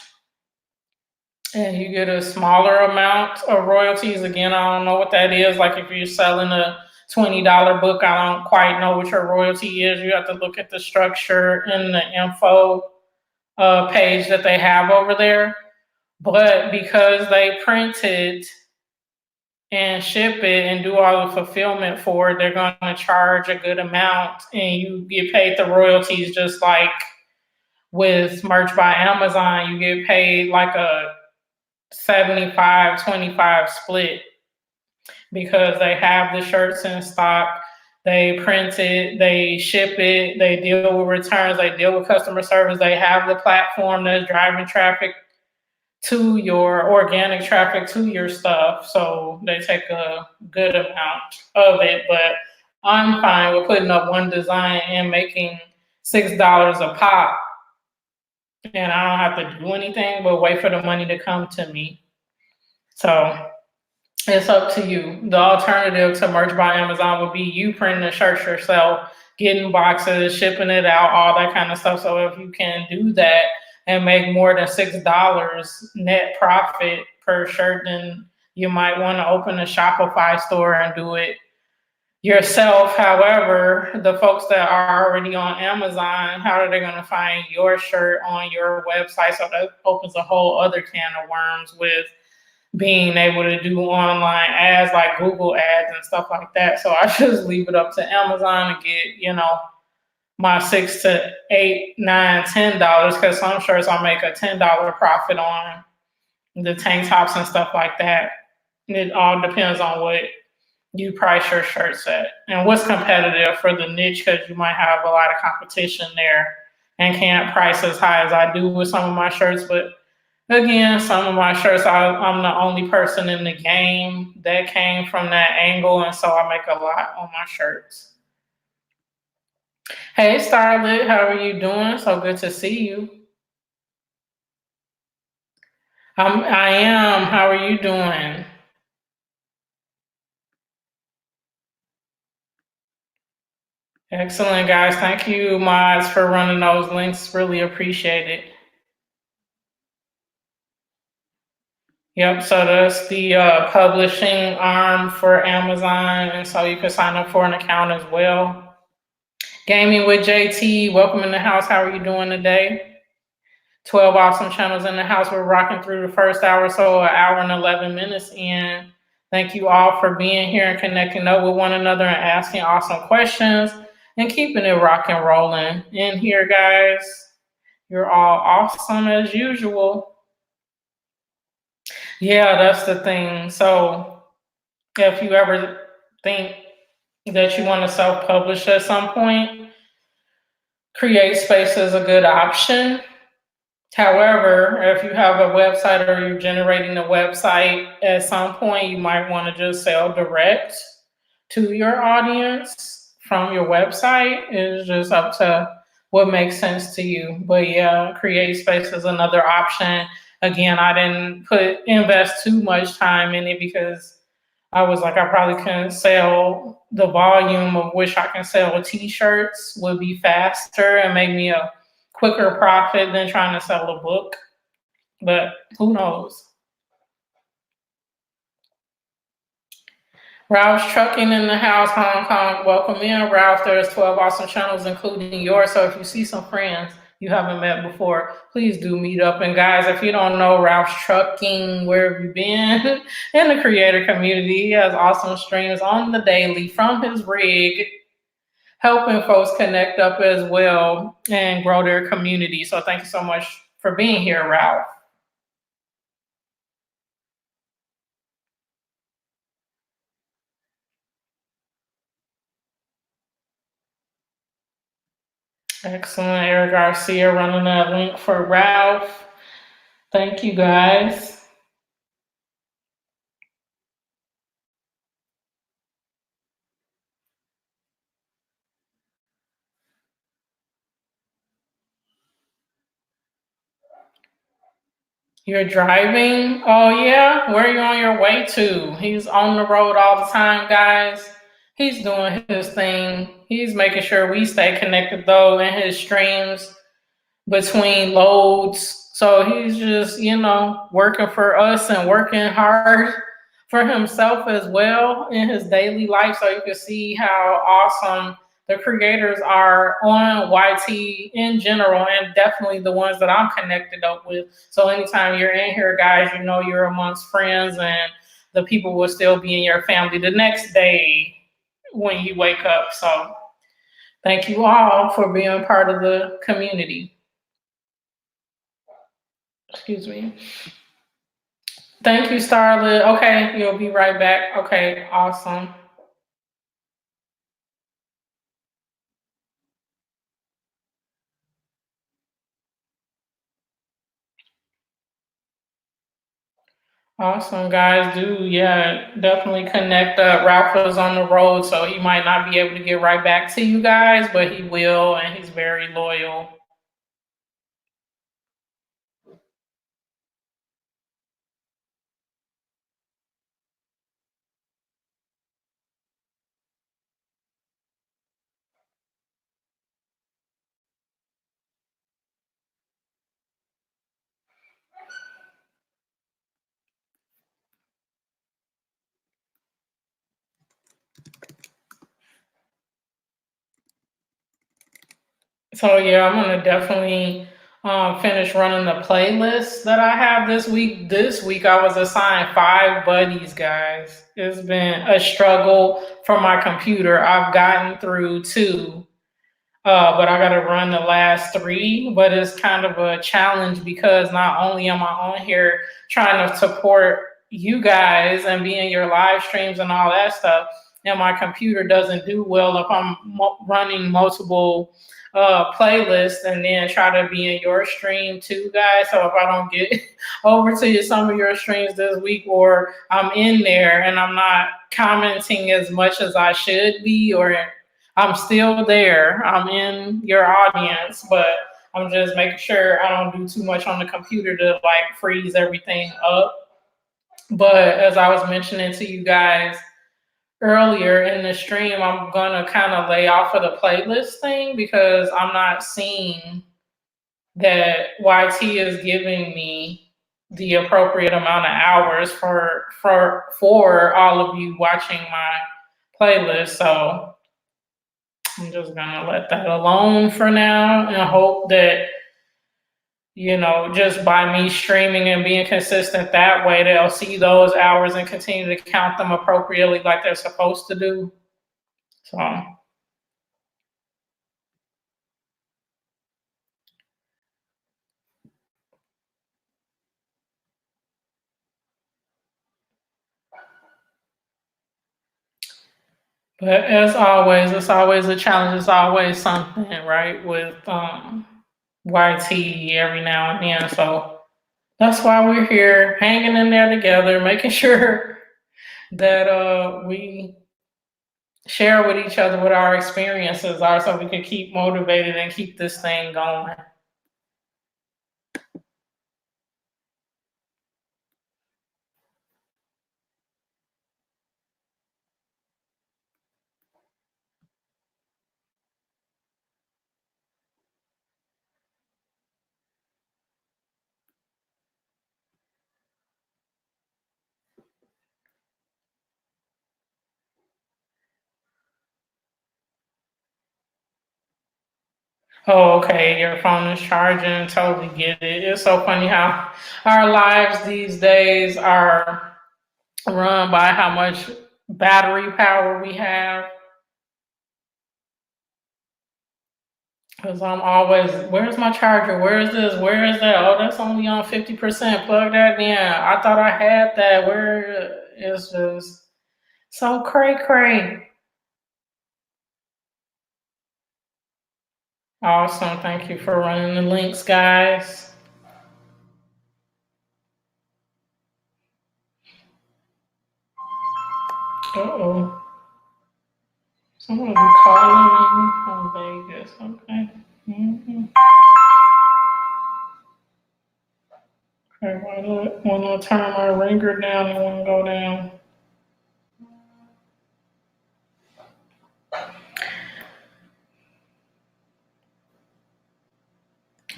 and you get a smaller amount of royalties. Again, I don't know what that is. Like if you're selling a $20 book, I don't quite know what your royalty is. You have to look at the structure in the info page that they have over there. But because they print it and ship it and do all the fulfillment for it, they're going to charge a good amount and you get paid the royalties just like with Merch by Amazon. You get paid like a 75-25 split because they have the shirts in stock, they print it, they ship it, they deal with returns, they deal with customer service, they have the platform that's driving traffic to your organic traffic to your stuff. So they take a good amount of it, but I'm fine with putting up one design and making $6 a pop. And I don't have to do anything but wait for the money to come to me. So it's up to you. The alternative to Merch by Amazon would be you printing the shirts yourself, getting boxes, shipping it out, all that kind of stuff. So if you can do that, and make more than $6 net profit per shirt, then you might want to open a Shopify store and do it yourself. However, the folks that are already on Amazon, how are they going to find your shirt on your website? So that opens a whole other can of worms with being able to do online ads like Google ads and stuff like that. So I just leave it up to Amazon and get, my $6 to $8, $9, $10, because some shirts I'll make a $10 profit on, the tank tops and stuff like that. It all depends on what you price your shirts at and what's competitive for the niche, because you might have a lot of competition there and can't price as high as I do with some of my shirts. But again, some of my shirts, I'm the only person in the game that came from that angle, and so I make a lot on my shirts. Hey, Starlet, how are you doing? So good to see you. I am. How are you doing? Excellent, guys. Thank you, mods, for running those links. Really appreciate it. Yep, so that's the publishing arm for Amazon, and so you can sign up for an account as well. Gaming with JT, welcome in the house. How are you doing today? 12 awesome channels in the house. We're rocking through the first hour, so an hour and 11 minutes in. Thank you all for being here and connecting up with one another and asking awesome questions and keeping it rock and rolling in here, guys. You're all awesome as usual. Yeah, that's the thing. So if you ever think that you want to self-publish at some point, Create Space is a good option. However, if you have a website or you're generating a website, at some point you might want to just sell direct to your audience from your website. It's just up to what makes sense to you. But yeah, Create Space is another option. Again, I didn't invest too much time in it because I was like, I probably couldn't sell the volume of which I can sell t-shirts would be faster and make me a quicker profit than trying to sell a book. But who knows? Ralph's Trucking in the house, Hong Kong. Welcome in, Ralph. There's 12 awesome channels, including yours. So if you see some friends you haven't met before, please do meet up. And guys, if you don't know Ralph's Trucking, where have you been? In the creator community, he has awesome streams on the daily from his rig, helping folks connect up as well and grow their community. So thank you so much for being here, Ralph. Excellent. Eric Garcia running that link for Ralph. Thank you, guys. You're driving? Oh, yeah? Where are you on your way to? He's on the road all the time, guys. He's doing his thing. He's making sure we stay connected, though, in his streams between loads. So he's just, working for us and working hard for himself as well in his daily life. So you can see how awesome the creators are on YT in general, and definitely the ones that I'm connected up with. So anytime you're in here, guys, you're amongst friends, and the people will still be in your family the next day when you wake up. So thank you all for being part of the community. Excuse me. Thank you, Starlet. Okay, you'll be right back. Okay, awesome. Awesome, guys. Definitely connect up. Ralph is on the road, so he might not be able to get right back to you guys, but he will, and he's very loyal. So yeah, I'm gonna definitely finish running the playlist that I have this week. This week I was assigned 5 buddies, guys. It's been a struggle for my computer. I've gotten through 2, but I got to run the last 3. But it's kind of a challenge because not only am I on here trying to support you guys and be in your live streams and all that stuff, and my computer doesn't do well if I'm running multiple playlists and then try to be in your stream too, guys. So if I don't get over to some of your streams this week, or I'm in there and I'm not commenting as much as I should be, or I'm still there. I'm in your audience, but I'm just making sure I don't do too much on the computer to like freeze everything up. But as I was mentioning to you guys earlier in the stream, I'm gonna kind of lay off of the playlist thing because I'm not seeing that YT is giving me the appropriate amount of hours for all of you watching my playlist. So I'm just gonna let that alone for now and hope that, just by me streaming and being consistent that way, they'll see those hours and continue to count them appropriately like they're supposed to do. So, but as always, it's always a challenge. It's always something, right, with YT every now and then. So that's why we're here, hanging in there together, making sure that we share with each other what our experiences are so we can keep motivated and keep this thing going. Oh, okay. Your phone is charging. Totally get it. It's so funny how our lives these days are run by how much battery power we have. Because I'm always, where's my charger? Where is this? Where is that? Oh, that's only on 50%. Plug that in. I thought I had that. Where it's just so cray cray. Awesome. Thank you for running the links, guys. Uh oh. Someone be calling me from Vegas. Okay. Mm-hmm. Okay, when I turn my ringer down, it won't go down.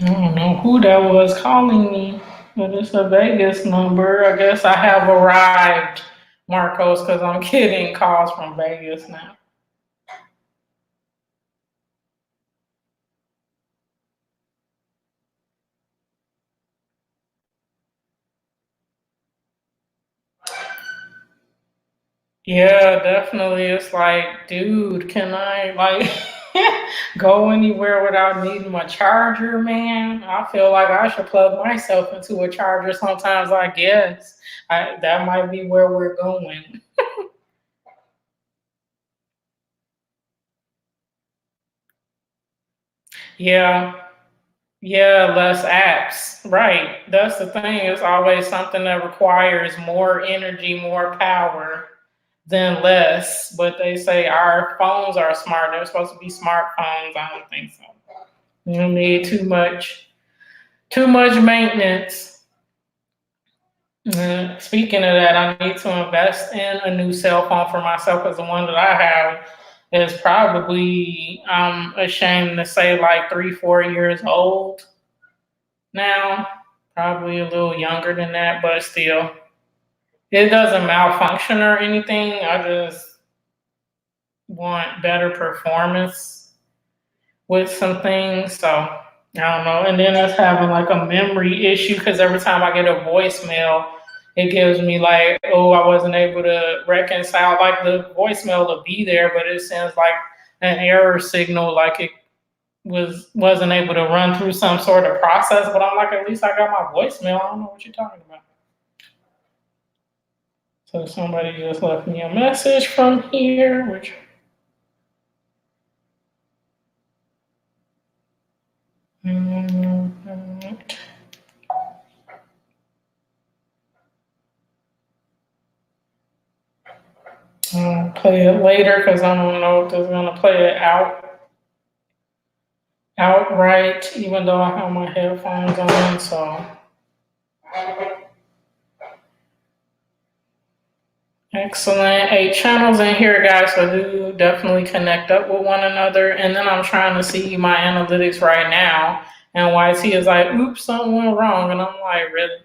I don't know who that was calling me, but it's a Vegas number. I guess I have arrived, Marcos, because I'm getting calls from Vegas now. Yeah, definitely. It's like, dude, can I like go anywhere without needing my charger, man? I feel like I should plug myself into a charger sometimes, I guess. That might be where we're going. Yeah, yeah, less apps. Right. That's the thing. It's always something that requires more energy, more power than less. But they say our phones are smart. They're supposed to be smartphones. I don't think so. You don't need too much maintenance. Speaking of that, I need to invest in a new cell phone for myself because the one that I have is probably, I'm ashamed to say, like 3, 4 years old now. Probably a little younger than that, but still. It doesn't malfunction or anything. I just want better performance with some things. So I don't know. And then it's having like a memory issue because every time I get a voicemail, it gives me like, oh, I wasn't able to reconcile. Like the voicemail will be there, but it sends like an error signal, like it wasn't able to run through some sort of process. But I'm like, at least I got my voicemail. I don't know what you're talking about. So somebody just left me a message from here, which I'll play it later because I don't know if it's gonna play it outright, even though I have my headphones on. So excellent. 8 channels in here, guys. So do definitely connect up with one another. And then I'm trying to see my analytics right now. And YT is like, oops, something went wrong. And I'm like, really?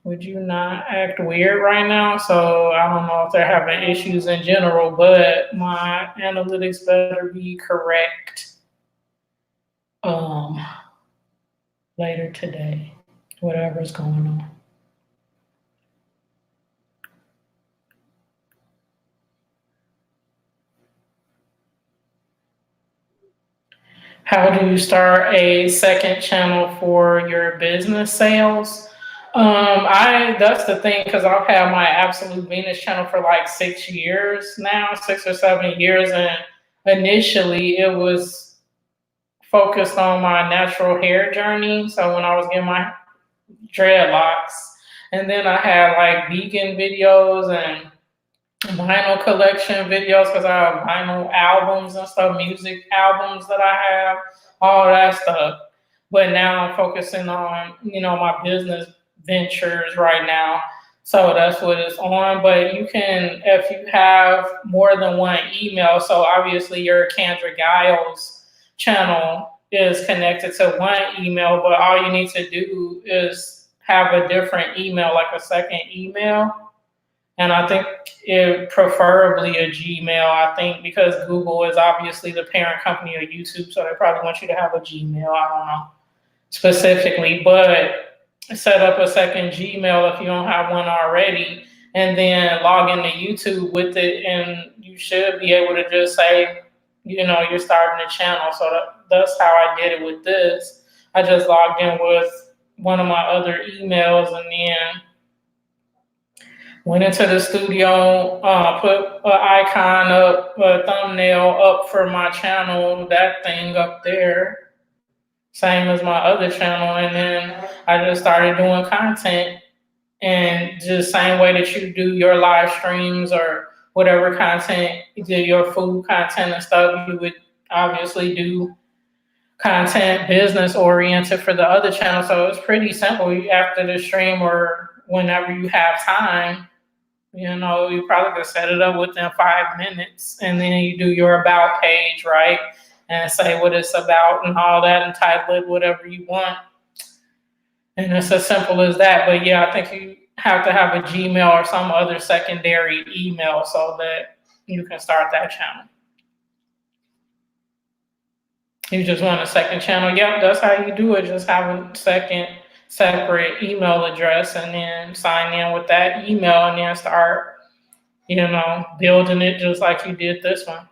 Would you not act weird right now? So I don't know if they're having issues in general, but my analytics better be correct um later today, whatever's going on. How do you start a second channel for your business sales? I That's the thing because I've had my Absolute Venus channel for like 6 years now, 6 or 7 years, and initially it was focused on my natural hair journey. So when I was getting my dreadlocks, and then I had like vegan videos and vinyl collection videos because I have vinyl albums and stuff, music albums that I have, all that stuff. But now I'm focusing on, my business ventures right now. So that's what it's on. But you can, if you have more than one email, so obviously your Kendra Giles channel is connected to one email, but all you need to do is have a different email, like a second email. And I think it preferably a Gmail. I think because Google is obviously the parent company of YouTube, so they probably want you to have a Gmail. I don't know specifically, but set up a second Gmail if you don't have one already, and then log into YouTube with it, and you should be able to just say, you're starting a channel. So that's how I did it with this. I just logged in with one of my other emails, and then went into the studio, put an icon up, a thumbnail up for my channel, that thing up there, same as my other channel. And then I just started doing content, and just same way that you do your live streams or whatever content, your food content and stuff, you would obviously do content business oriented for the other channel. So it's pretty simple. After the stream or whenever you have time, you probably could set it up within 5 minutes, and then you do your about page, right? And say what it's about and all that, and title it whatever you want. And it's as simple as that. But yeah, I think you have to have a Gmail or some other secondary email so that you can start that channel. You just want a second channel. Yep, that's how you do it. Just have a second separate email address and then sign in with that email and then start building it just like you did this one.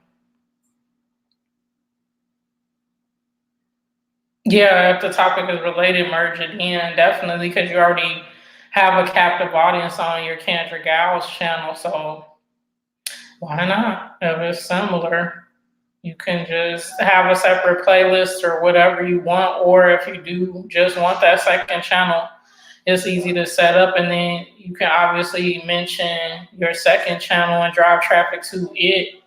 Yeah, if the topic is related, merge it in, definitely, because you already have a captive audience on your Kendra Gals channel. So why not? If it's similar, you can just have a separate playlist or whatever you want. Or if you do just want that second channel, it's easy to set up, and then you can obviously mention your second channel and drive traffic to it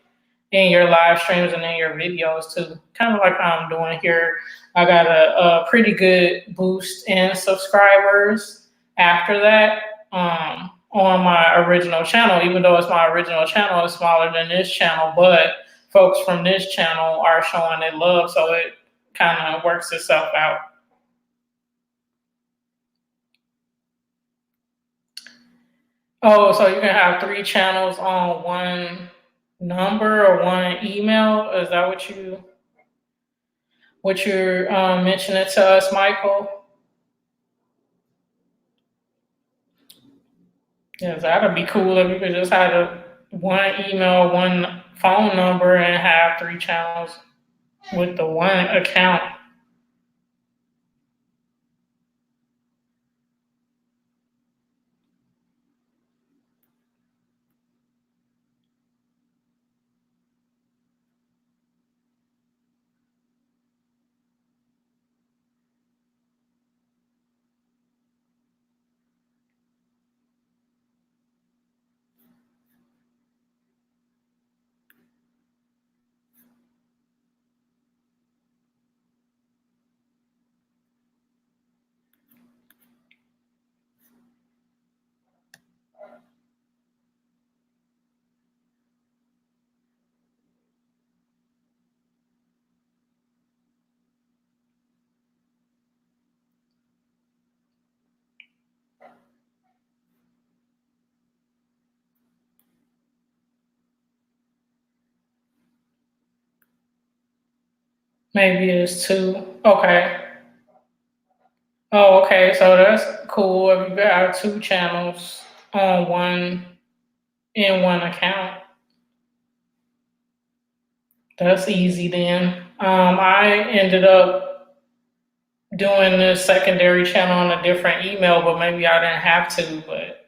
in your live streams and in your videos too. Kind of like how I'm doing here. I got a pretty good boost in subscribers after that on my original channel. Even though it's my original channel, it's smaller than this channel, but folks from this channel are showing their love, so it kind of works itself out. Oh, so you can have 3 channels on one number or one email? Is that what you? what you're mentioning to us, Michael? Yes, that'd be cool if you could just have one email, one phone number, and have three channels with the one account. Maybe it's two. Okay. Oh, okay. So that's cool if you got two channels on one in one account. That's easy then. I ended up doing this secondary channel on a different email, but maybe I didn't have to. But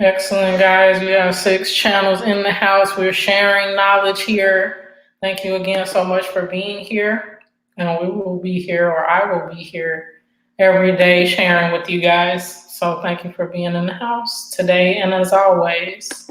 excellent, guys. We have six channels in the house. We're sharing knowledge here. Thank you again so much for being here. And we will be here, or I will be here every day sharing with you guys. So thank you for being in the house today and as always.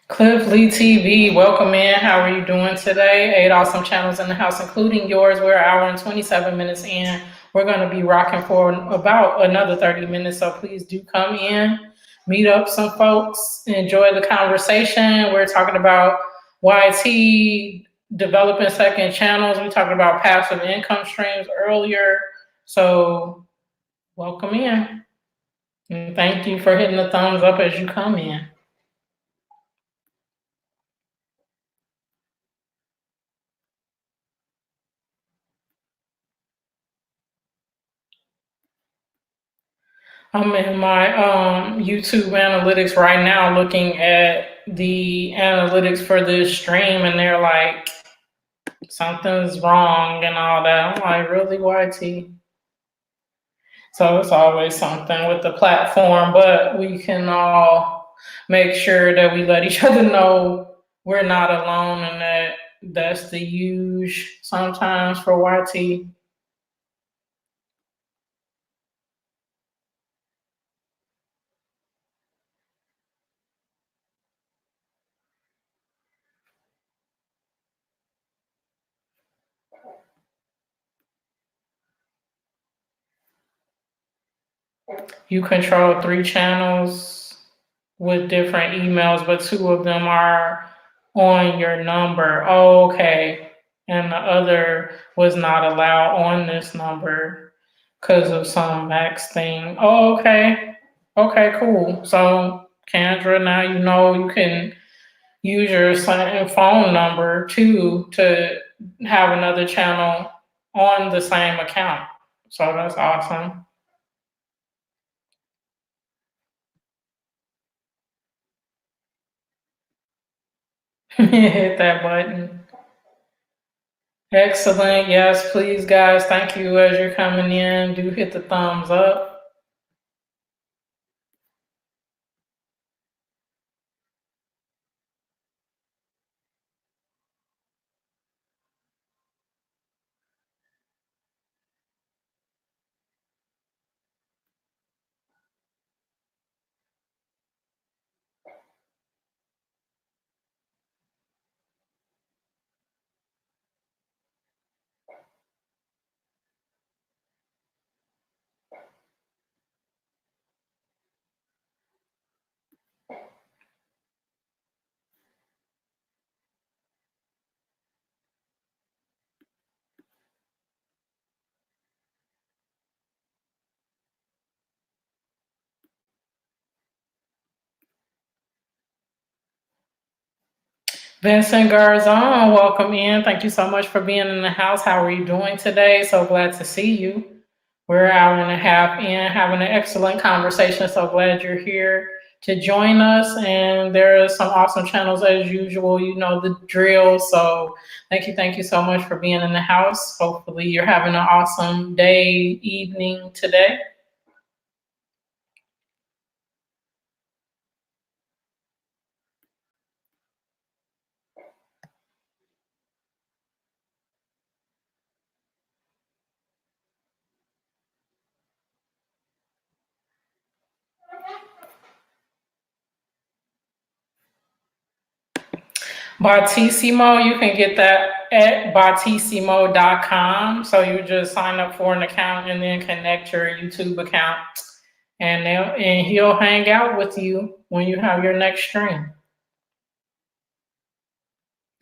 Cliff Lee TV, welcome in. How are you doing today? 8 awesome channels in the house, including yours. We're an hour and 27 minutes in. We're going to be rocking for about another 30 minutes, so please do come in, meet up some folks, enjoy the conversation. We're talking about YT, developing second channels. We talked about passive income streams earlier, so welcome in. And thank you for hitting the thumbs up as you come in. I'm in my YouTube analytics right now looking at the analytics for this stream, and they're like, something's wrong and all that. I'm like, really, YT? So it's always something with the platform, but we can all make sure that we let each other know we're not alone and that that's the huge sometimes for YT. You control three channels with different emails, but two of them are on your number. Oh, okay. And the other was not allowed on this number because of some max thing. Oh, okay. Okay, cool. So, Kendra, now you know you can use your same phone number too to have another channel on the same account. So that's awesome. Hit that button. Excellent. Yes, please, guys. Thank you as you're coming in. Do hit the thumbs up. Vincent Garzon, welcome in. Thank you so much for being in the house. How are you doing today? So glad to see you. We're an hour and a half in, having an excellent conversation. So glad you're here to join us. And there are some awesome channels as usual. You know the drill. So thank you so much for being in the house. Hopefully you're having an awesome day, evening today. Bartissimo, you can get that at bartissimo.com. So you just sign up for an account and then connect your YouTube account, and he'll hang out with you when you have your next stream.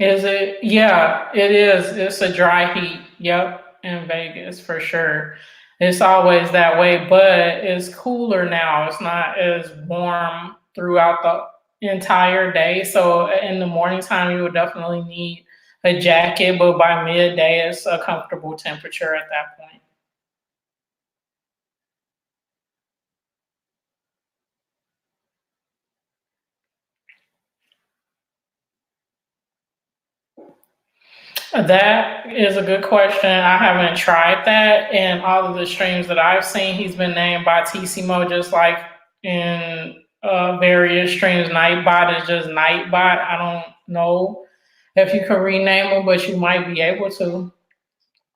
Is it? Yeah, it is. It's a dry heat. Yep, in Vegas for sure. It's always that way, but it's cooler now. It's not as warm throughout the entire day. So in the morning time, you would definitely need a jacket, but by midday, it's a comfortable temperature at that point. That is a good question. I haven't tried that. And all of the streams that I've seen, he's been named by Tissimo, just like in various streams. Nightbot is just Nightbot. I don't know if you can rename them, but you might be able to.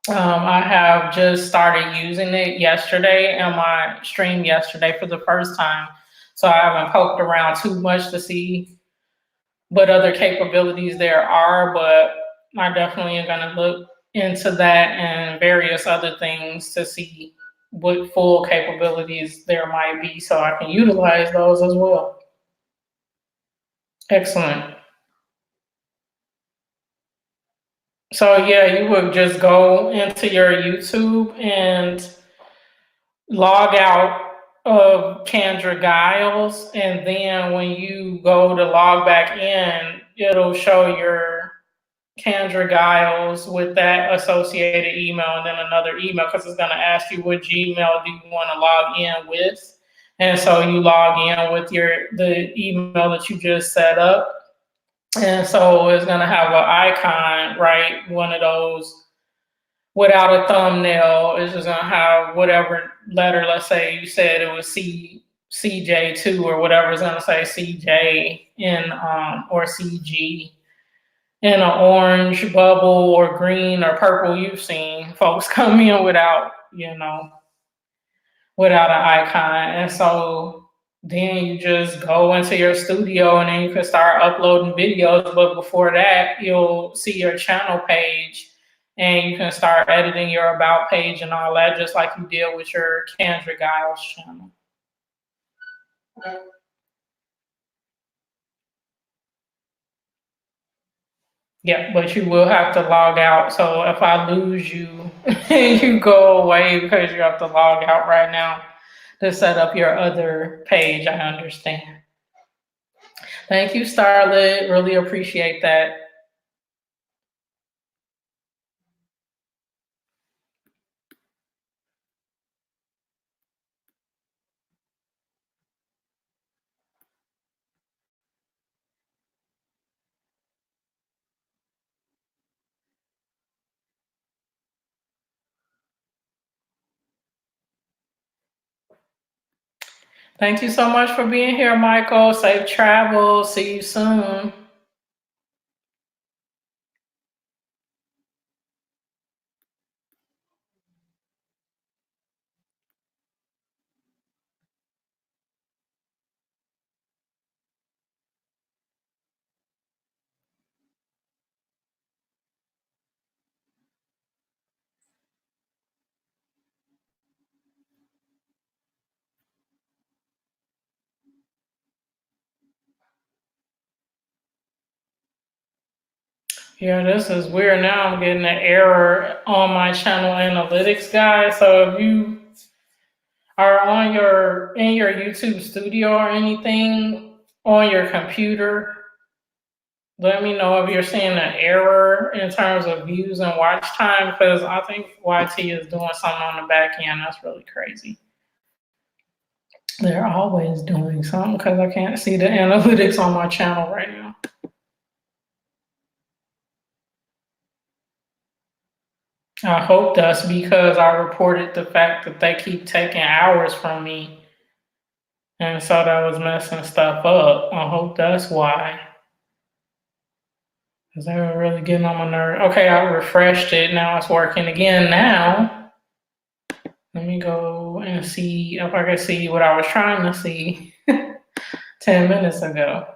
I have just started using it yesterday in my stream yesterday for the first time. So I haven't poked around too much to see what other capabilities there are, but I definitely am going to look into that and various other things to see what full capabilities there might be so I can utilize those as well. Excellent. So yeah, you would just go into your YouTube and log out of Kendra Giles, and then when you go to log back in, it'll show your Kendra Giles with that associated email and then another email because it's going to ask you what Gmail do you want to log in with. And so you log in with the email that you just set up. And so it's going to have an icon, right? One of those without a thumbnail. It's just going to have whatever letter, let's say you said it was CJ2 or whatever, it's going to say CJ in or CG in an orange bubble or green or purple. You've seen folks come in without an icon. And so then you just go into your studio and then you can start uploading videos. But before that, you'll see your channel page and you can start editing your about page and all that, just like you did with your Kendra Giles channel. Yeah, but you will have to log out. So if I lose you, you go away because you have to log out right now to set up your other page. I understand. Thank you, Starlet. Really appreciate that. Thank you so much for being here, Michael. Safe travel. See you soon. Yeah, this is weird. Now I'm getting an error on my channel analytics, guys. So if you are on in your YouTube studio or anything on your computer, Let me know if you're seeing an error in terms of views and watch time because I think YT is doing something on the back end that's really crazy. They're always doing something because I can't see the analytics on my channel right now. I hope that's because I reported the fact that they keep taking hours from me. And so that was messing stuff up. I hope that's why. Because they were really getting on my nerve. Okay, I refreshed it. Now it's working again now. Let me go and see if I can see what I was trying to see 10 minutes ago.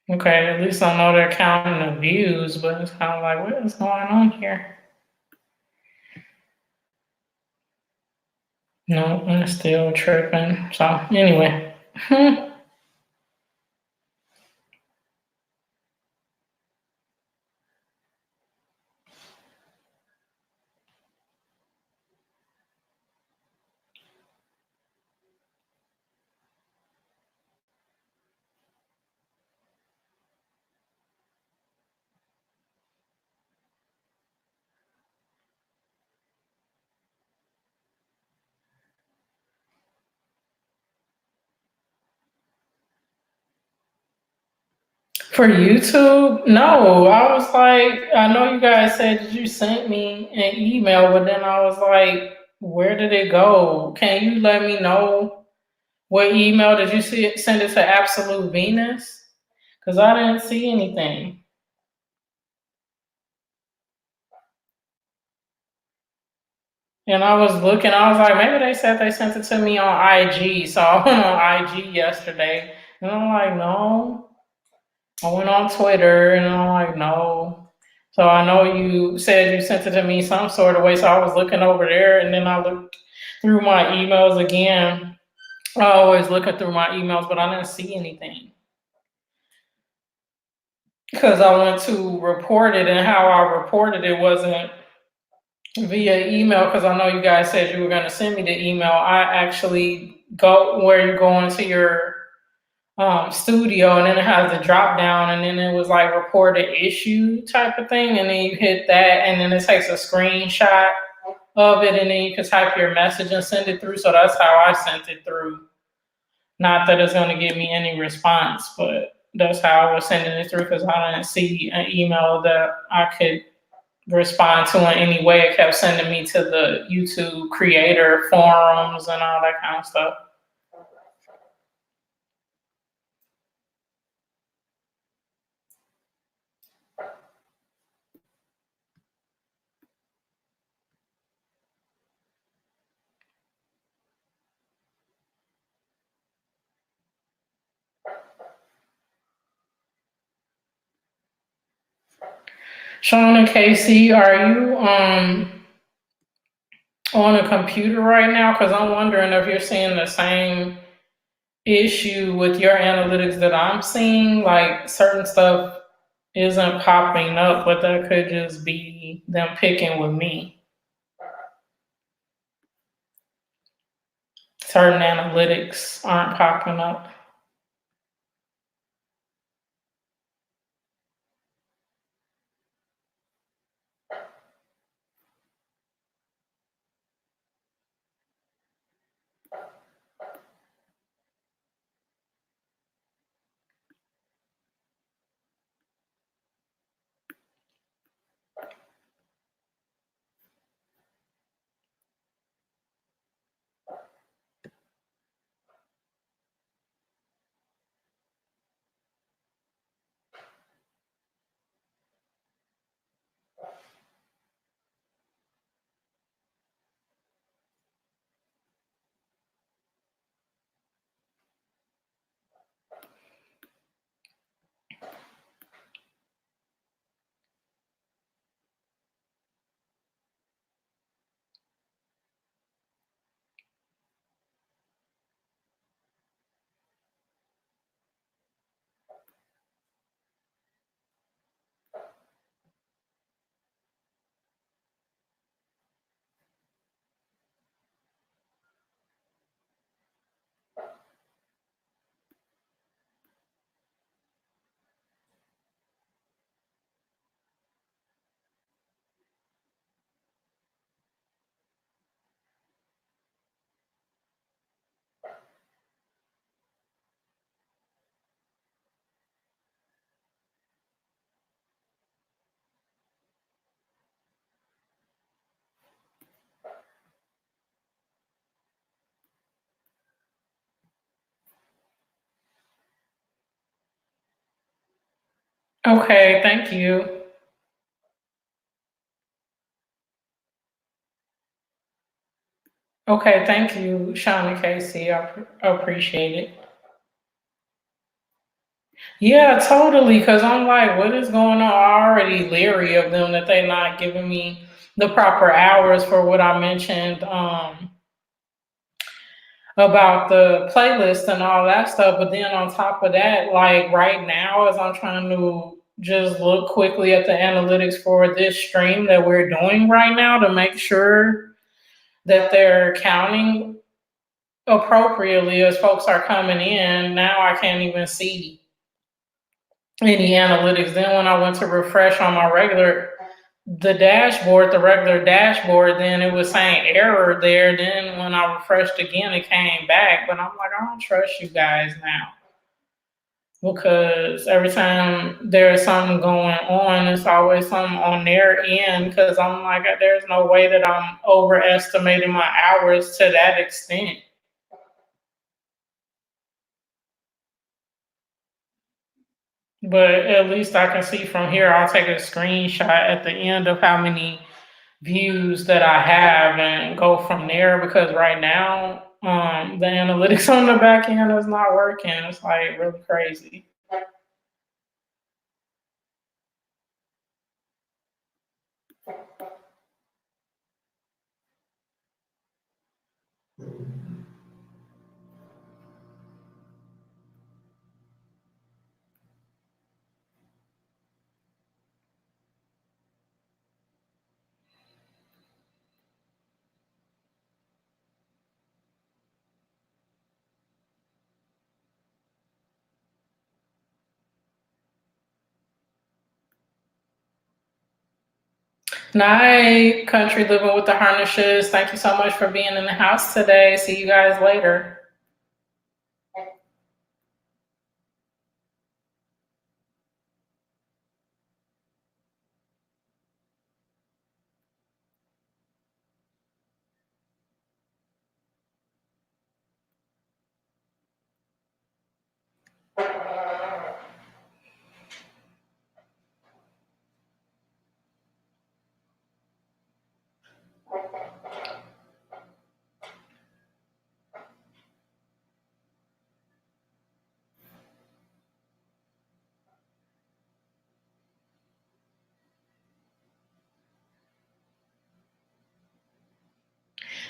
Okay, at least I know they're counting the views, but it's kind of like, what is going on here? No, I'm still tripping. So, anyway. For YouTube, no. I was like, I know you guys said that you sent me an email, but then I was like, where did it go? Can you let me know what email did you see? Send it to Absolute Venus? Because I didn't see anything. And I was looking, I was like, maybe they said they sent it to me on IG. So I went on IG yesterday, and I'm like, no. I went on Twitter, and I'm like, no. So I know you said you sent it to me some sort of way. So I was looking over there, and then I looked through my emails again. I always looking through my emails, but I didn't see anything because I went to report it, and how I reported it wasn't via email because I know you guys said you were going to send me the email. I actually go where you go into your studio, and then it has the drop down, and then it was like report an issue type of thing, and then you hit that, and then it takes a screenshot of it, and then you can type your message and send it through. So that's how I sent it through. Not that it's going to give me any response, but that's how I was sending it through because I didn't see an email that I could respond to in any way. It kept sending me to the YouTube creator forums and all that kind of stuff. Sean and Casey, are you on a computer right now? Because I'm wondering if you're seeing the same issue with your analytics that I'm seeing. Like certain stuff isn't popping up, but that could just be them picking with me. Certain analytics aren't popping up. Okay, thank you. Okay, thank you, Shawnee Casey. I appreciate it. Yeah, totally. Because I'm like, what is going on? I'm already leery of them that they're not giving me the proper hours for what I mentioned about the playlist and all that stuff. But then on top of that, like right now, as I'm trying to just look quickly at the analytics for this stream that we're doing right now to make sure that they're counting appropriately as folks are coming in, now I can't even see any analytics. Then when I went to refresh on my the regular dashboard, then it was saying error there. Then when I refreshed again, it came back. But I'm like, I don't trust you guys now because every time there's something going on, it's always something on their end. Because I'm like, there's no way that I'm overestimating my hours to that extent. But at least I can see from here. I'll take a screenshot at the end of how many views that I have and go from there because right now the analytics on the back end is not working. It's like really crazy. Night, country living with the harnesses. Thank you so much for being in the house today. See you guys later.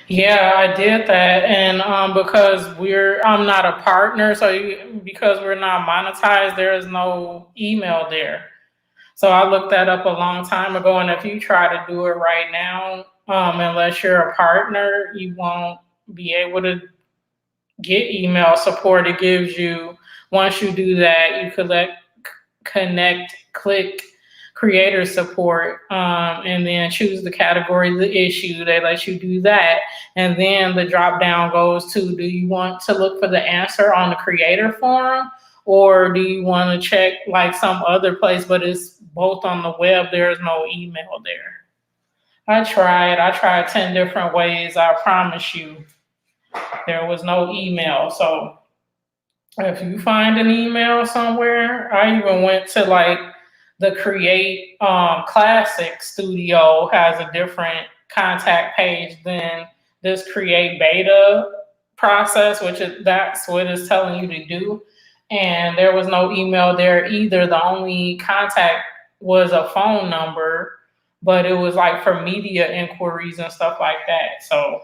Yeah, I did that, and because I'm not a partner, so because we're not monetized, there is no email there. So I looked that up a long time ago, and if you try to do it right now, unless you're a partner, you won't be able to get email support. It gives you once you do that, you click creator support, and then choose the category, the issue. They let you do that, and then the drop down goes to: do you want to look for the answer on the creator forum? Or do you want to check like some other place, but it's both on the web? There's no email there. I tried 10 different ways. I promise you, there was no email. So if you find an email somewhere, I even went to like the Create Classic Studio has a different contact page than this Create Beta process, that's what it's telling you to do. And there was no email there either. The only contact was a phone number, but it was like for media inquiries and stuff like that. So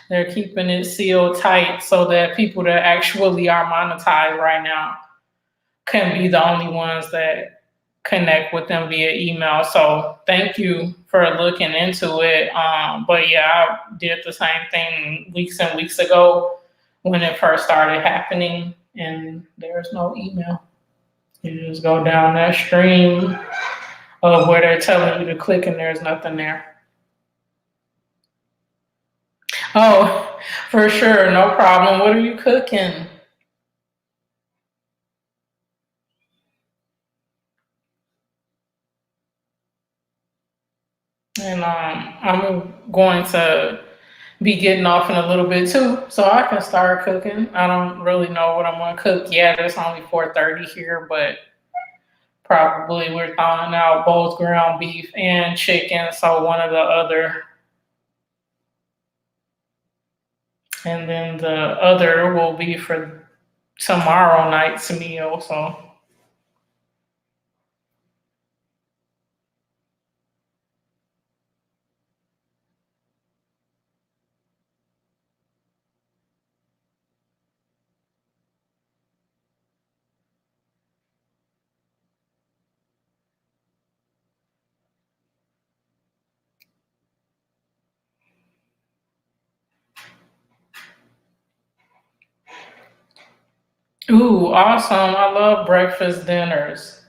they're keeping it sealed tight so that people that actually are monetized right now can be the only ones that connect with them via email. So thank you for looking into it. But yeah, I did the same thing weeks and weeks ago when it first started happening, and there's no email. You just go down that stream of where they're telling you to click, and there's nothing there. Oh, for sure, no problem. What are you cooking? And I'm going to be getting off in a little bit too, so I can start cooking. I don't really know what I'm gonna cook yet. It's only 4:30 here, but Probably we're throwing out both ground beef and chicken, so one or the other. And then the other will be for tomorrow night's meal. So, ooh, awesome. I love breakfast dinners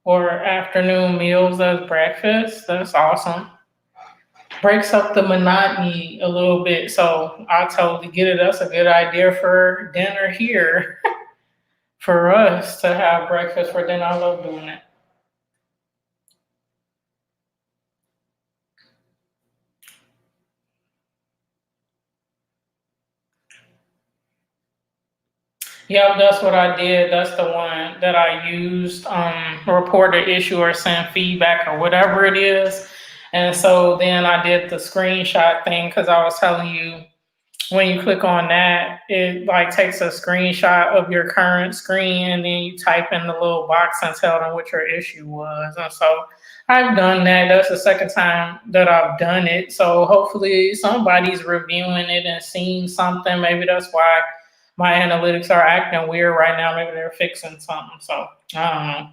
or afternoon meals as breakfast. That's awesome. Breaks up the monotony a little bit. So I totally get it. That's a good idea for dinner here for us to have breakfast for dinner. I love doing it. Yep, that's what I did. That's the one that I used. Report an issue or send feedback or whatever it is. And so then I did the screenshot thing because I was telling you when you click on that, it like takes a screenshot of your current screen and then you type in the little box and tell them what your issue was. And so I've done that. That's the second time that I've done it. So hopefully somebody's reviewing it and seeing something. Maybe that's why my analytics are acting weird right now. Maybe they're fixing something. So I don't know.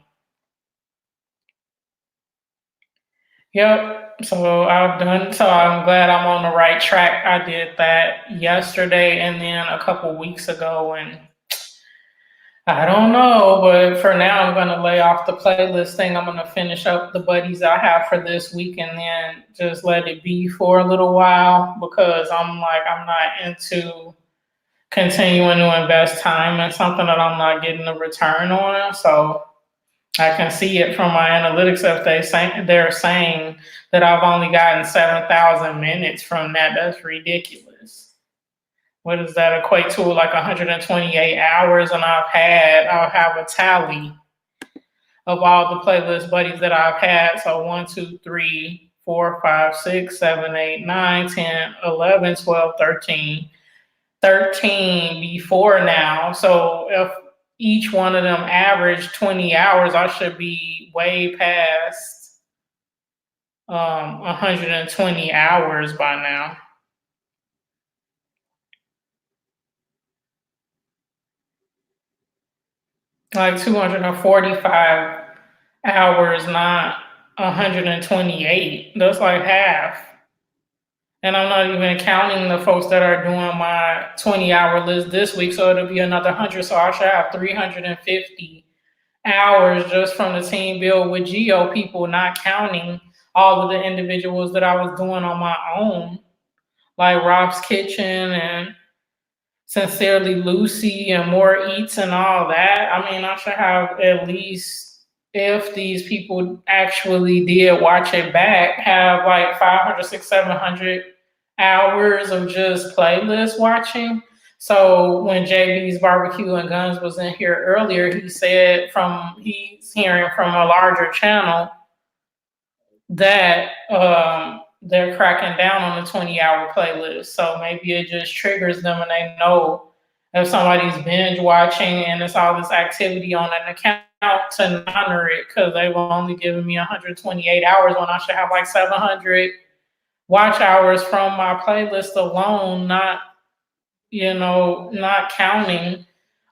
Yep. So I've done. So I'm glad I'm on the right track. I did that yesterday and then a couple weeks ago, and I don't know. But for now, I'm gonna lay off the playlist thing. I'm gonna finish up the buddies I have for this week, and then just let it be for a little while because I'm not into continuing to invest time in something that I'm not getting a return on. So I can see it from my analytics if they're saying that I've only gotten 7,000 minutes from that. That's ridiculous. What does that equate to? Like 128 hours, and I'll have a tally of all the playlist buddies that I've had. So 1, 2, 3, 4, 5, 6, 7, 8, 9, 10, 11, 12, 13 before now. So if each one of them averaged 20 hours, I should be way past 120 hours by now. Like 245 hours, not 128. That's like half. And I'm not even counting the folks that are doing my 20-hour list this week. So it'll be another 100. So I should have 350 hours just from the team build with Geo people, not counting all of the individuals that I was doing on my own, like Rob's Kitchen and Sincerely Lucy and More Eats and all that. I mean, I should have at least, if these people actually did watch it back, have like 500, 600, 700 hours of just playlist watching. So when JB's Barbecue and Guns was in here earlier, he said he's hearing from a larger channel that they're cracking down on the 20-hour playlist. So maybe it just triggers them and they know if somebody's binge watching and it's all this activity on an account to honor it because they were only giving me 128 hours when I should have like 700 watch hours from my playlist alone, not counting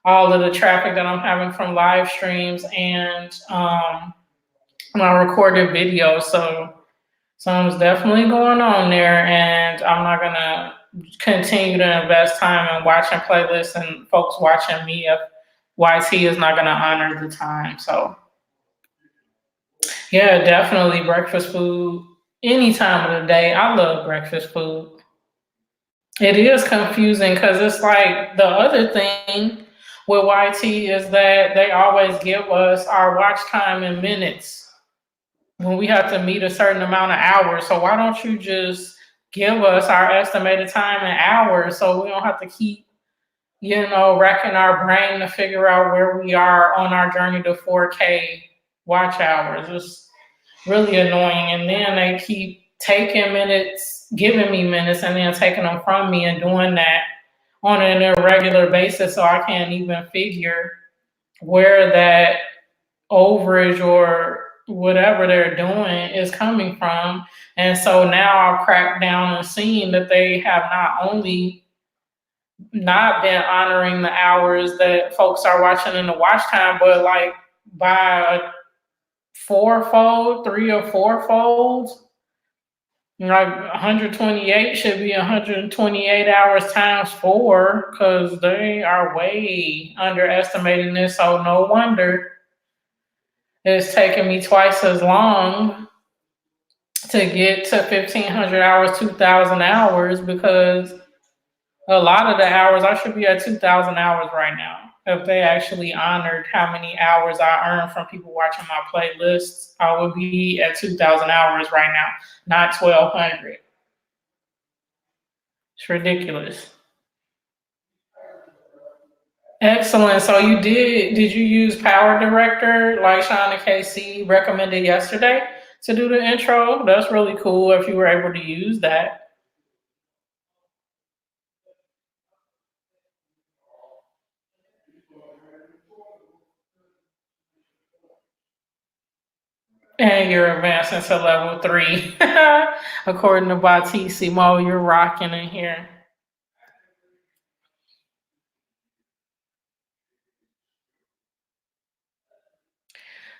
all of the traffic that I'm having from live streams and my recorded videos. So something's definitely going on there, and I'm not gonna continue to invest time in watching playlists and folks watching me if YT is not gonna honor the time. So yeah, definitely breakfast food any time of the day. I love breakfast food. It is confusing because it's like the other thing with YT is that they always give us our watch time in minutes when we have to meet a certain amount of hours. So why don't you just give us our estimated time in hours so we don't have to keep, racking our brain to figure out where we are on our journey to 4K watch hours. It's really annoying. And then they keep taking minutes, giving me minutes, and then taking them from me and doing that on an irregular basis. So I can't even figure where that overage or whatever they're doing is coming from. And so now I've cracked down and seen that they have not only not been honoring the hours that folks are watching in the watch time, but like by a fourfold, three or fourfold. Like 128 should be 128 hours times four because they are way underestimating this. So no wonder it's taking me twice as long to get to 1,500 hours, 2,000 hours, because a lot of the hours I should be at 2,000 hours right now. If they actually honored how many hours I earn from people watching my playlists, I would be at 2,000 hours right now, not 1,200. It's ridiculous. Excellent. So did you use Power Director like Sean and KC recommended yesterday to do the intro? That's really cool if you were able to use that. And you're advancing to level 3. According to Batissimo, you're rocking in here.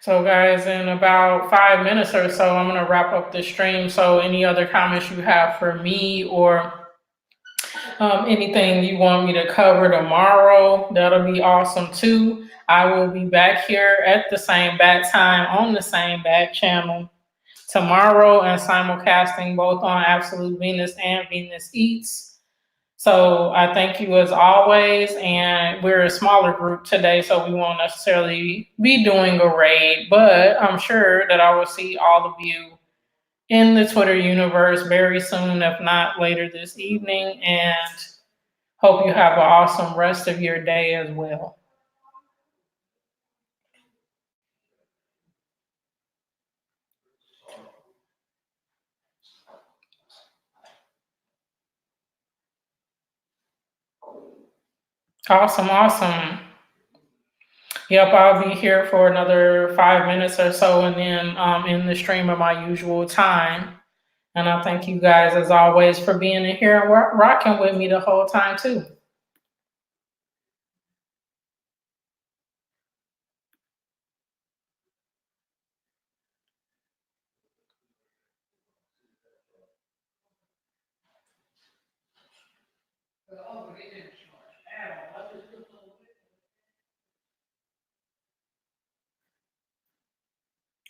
So, guys, in about 5 minutes or so, I'm going to wrap up the stream. So, any other comments you have for me or anything you want me to cover tomorrow, that'll be awesome too. I will be back here at the same bat time on the same bat channel tomorrow and simulcasting both on Absolute Venus and Venus Eats. So I thank you as always. And we're a smaller group today, so we won't necessarily be doing a raid, but I'm sure that I will see all of you in the Twitter universe very soon, if not later this evening. And hope you have an awesome rest of your day as well. Awesome, awesome. Yep, I'll be here for another 5 minutes or so and then in the stream at my usual time. And I thank you guys as always for being in here and rocking with me the whole time too.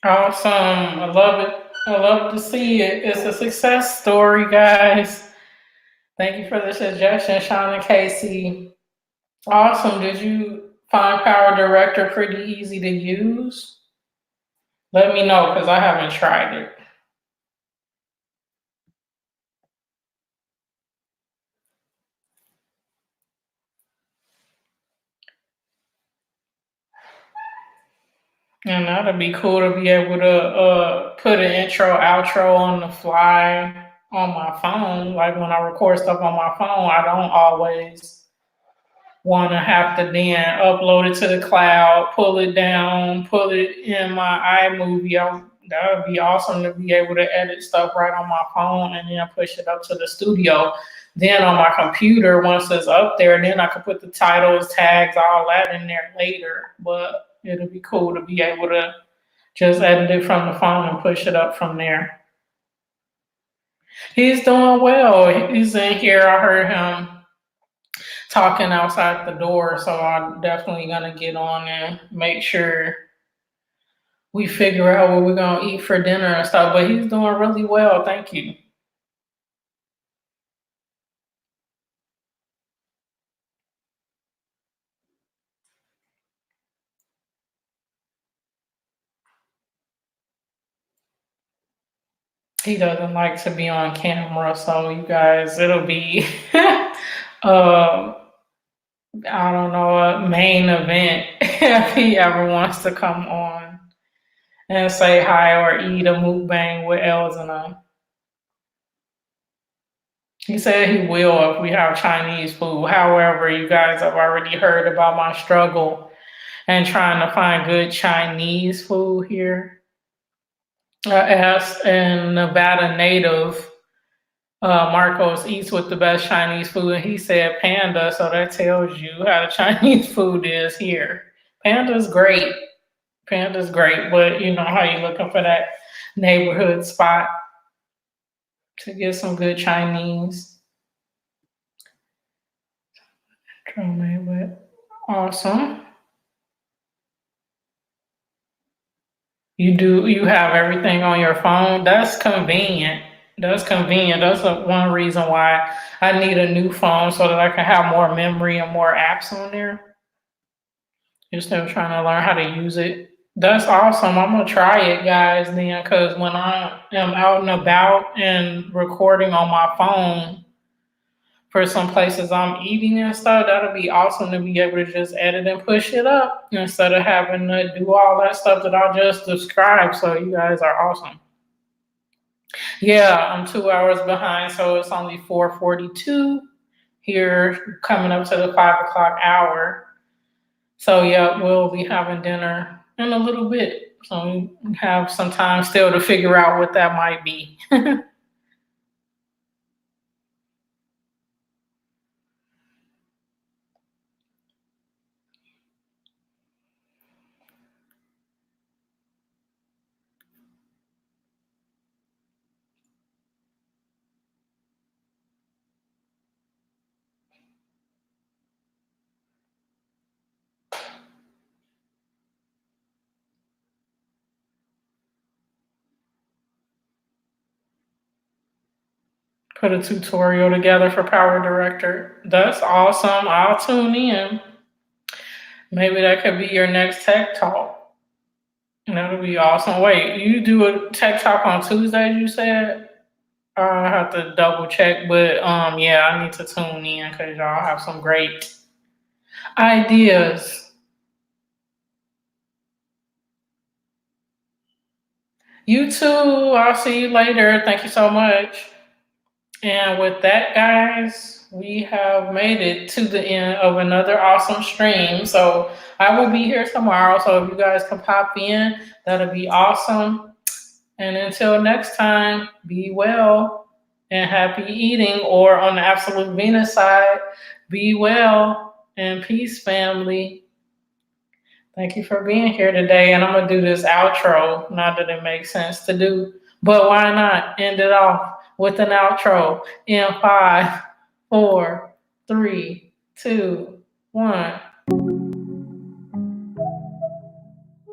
Awesome. I love it. I love to see it. It's a success story, guys. Thank you for the suggestion, Sean and Casey. Awesome. Did you find Power Director pretty easy to use? Let me know because I haven't tried it. And that'd be cool to be able to put an intro, outro on the fly on my phone. Like when I record stuff on my phone, I don't always want to have to then upload it to the cloud, pull it down, pull it in my iMovie. That would be awesome to be able to edit stuff right on my phone and then push it up to the studio. Then on my computer, once it's up there, then I can put the titles, tags, all that in there later. But it'll be cool to be able to just edit it from the phone and push it up from there. He's doing well. He's in here. I heard him talking outside the door, so I'm definitely gonna get on and make sure we figure out what we're gonna eat for dinner and stuff. But he's doing really well. Thank you. He doesn't like to be on camera, so you guys, it'll be I don't know, a main event if he ever wants to come on. and say hi or eat a mukbang with Ells and I. He said he will if we have Chinese food. However, you guys have already heard about my struggle and trying to find good Chinese food here. I asked a Nevada native, Marcos eats with the best Chinese food, and he said Panda, so that tells you how the Chinese food is here. Panda's great. Panda's great, but you know how you looking for that neighborhood spot to get some good Chinese. Awesome. You have everything on your phone. That's convenient. That's convenient. That's one reason why I need a new phone so that I can have more memory and more apps on there. You're still trying to learn how to use it. That's awesome. I'm gonna try it, guys, then, because when I am out and about and recording on my phone for some places I'm eating and stuff, that'll be awesome to be able to just edit and push it up instead of having to do all that stuff that I just described. So you guys are awesome. Yeah, I'm 2 hours behind, so it's only 4:42 here, coming up to the 5 o'clock hour. So yeah, we'll be having dinner in a little bit. So we have some time still to figure out what that might be. Put a tutorial together for Power Director. That's awesome. I'll tune in. Maybe that could be your next tech talk. That'll be awesome. Wait, you do a tech talk on Tuesdays, you said? I have to double check, but yeah, I need to tune in because y'all have some great ideas. You too. I'll see you later. Thank you so much. And with that, guys, we have made it to the end of another awesome stream. So I will be here tomorrow. So if you guys can pop in, that'll be awesome. And until next time, be well and happy eating. Or on the Absolute Venus side, be well and peace, family. Thank you for being here today. And I'm going to do this outro. Not that it makes sense to do, but why not end it off with an outro in 5, 4, 3, 2, 1.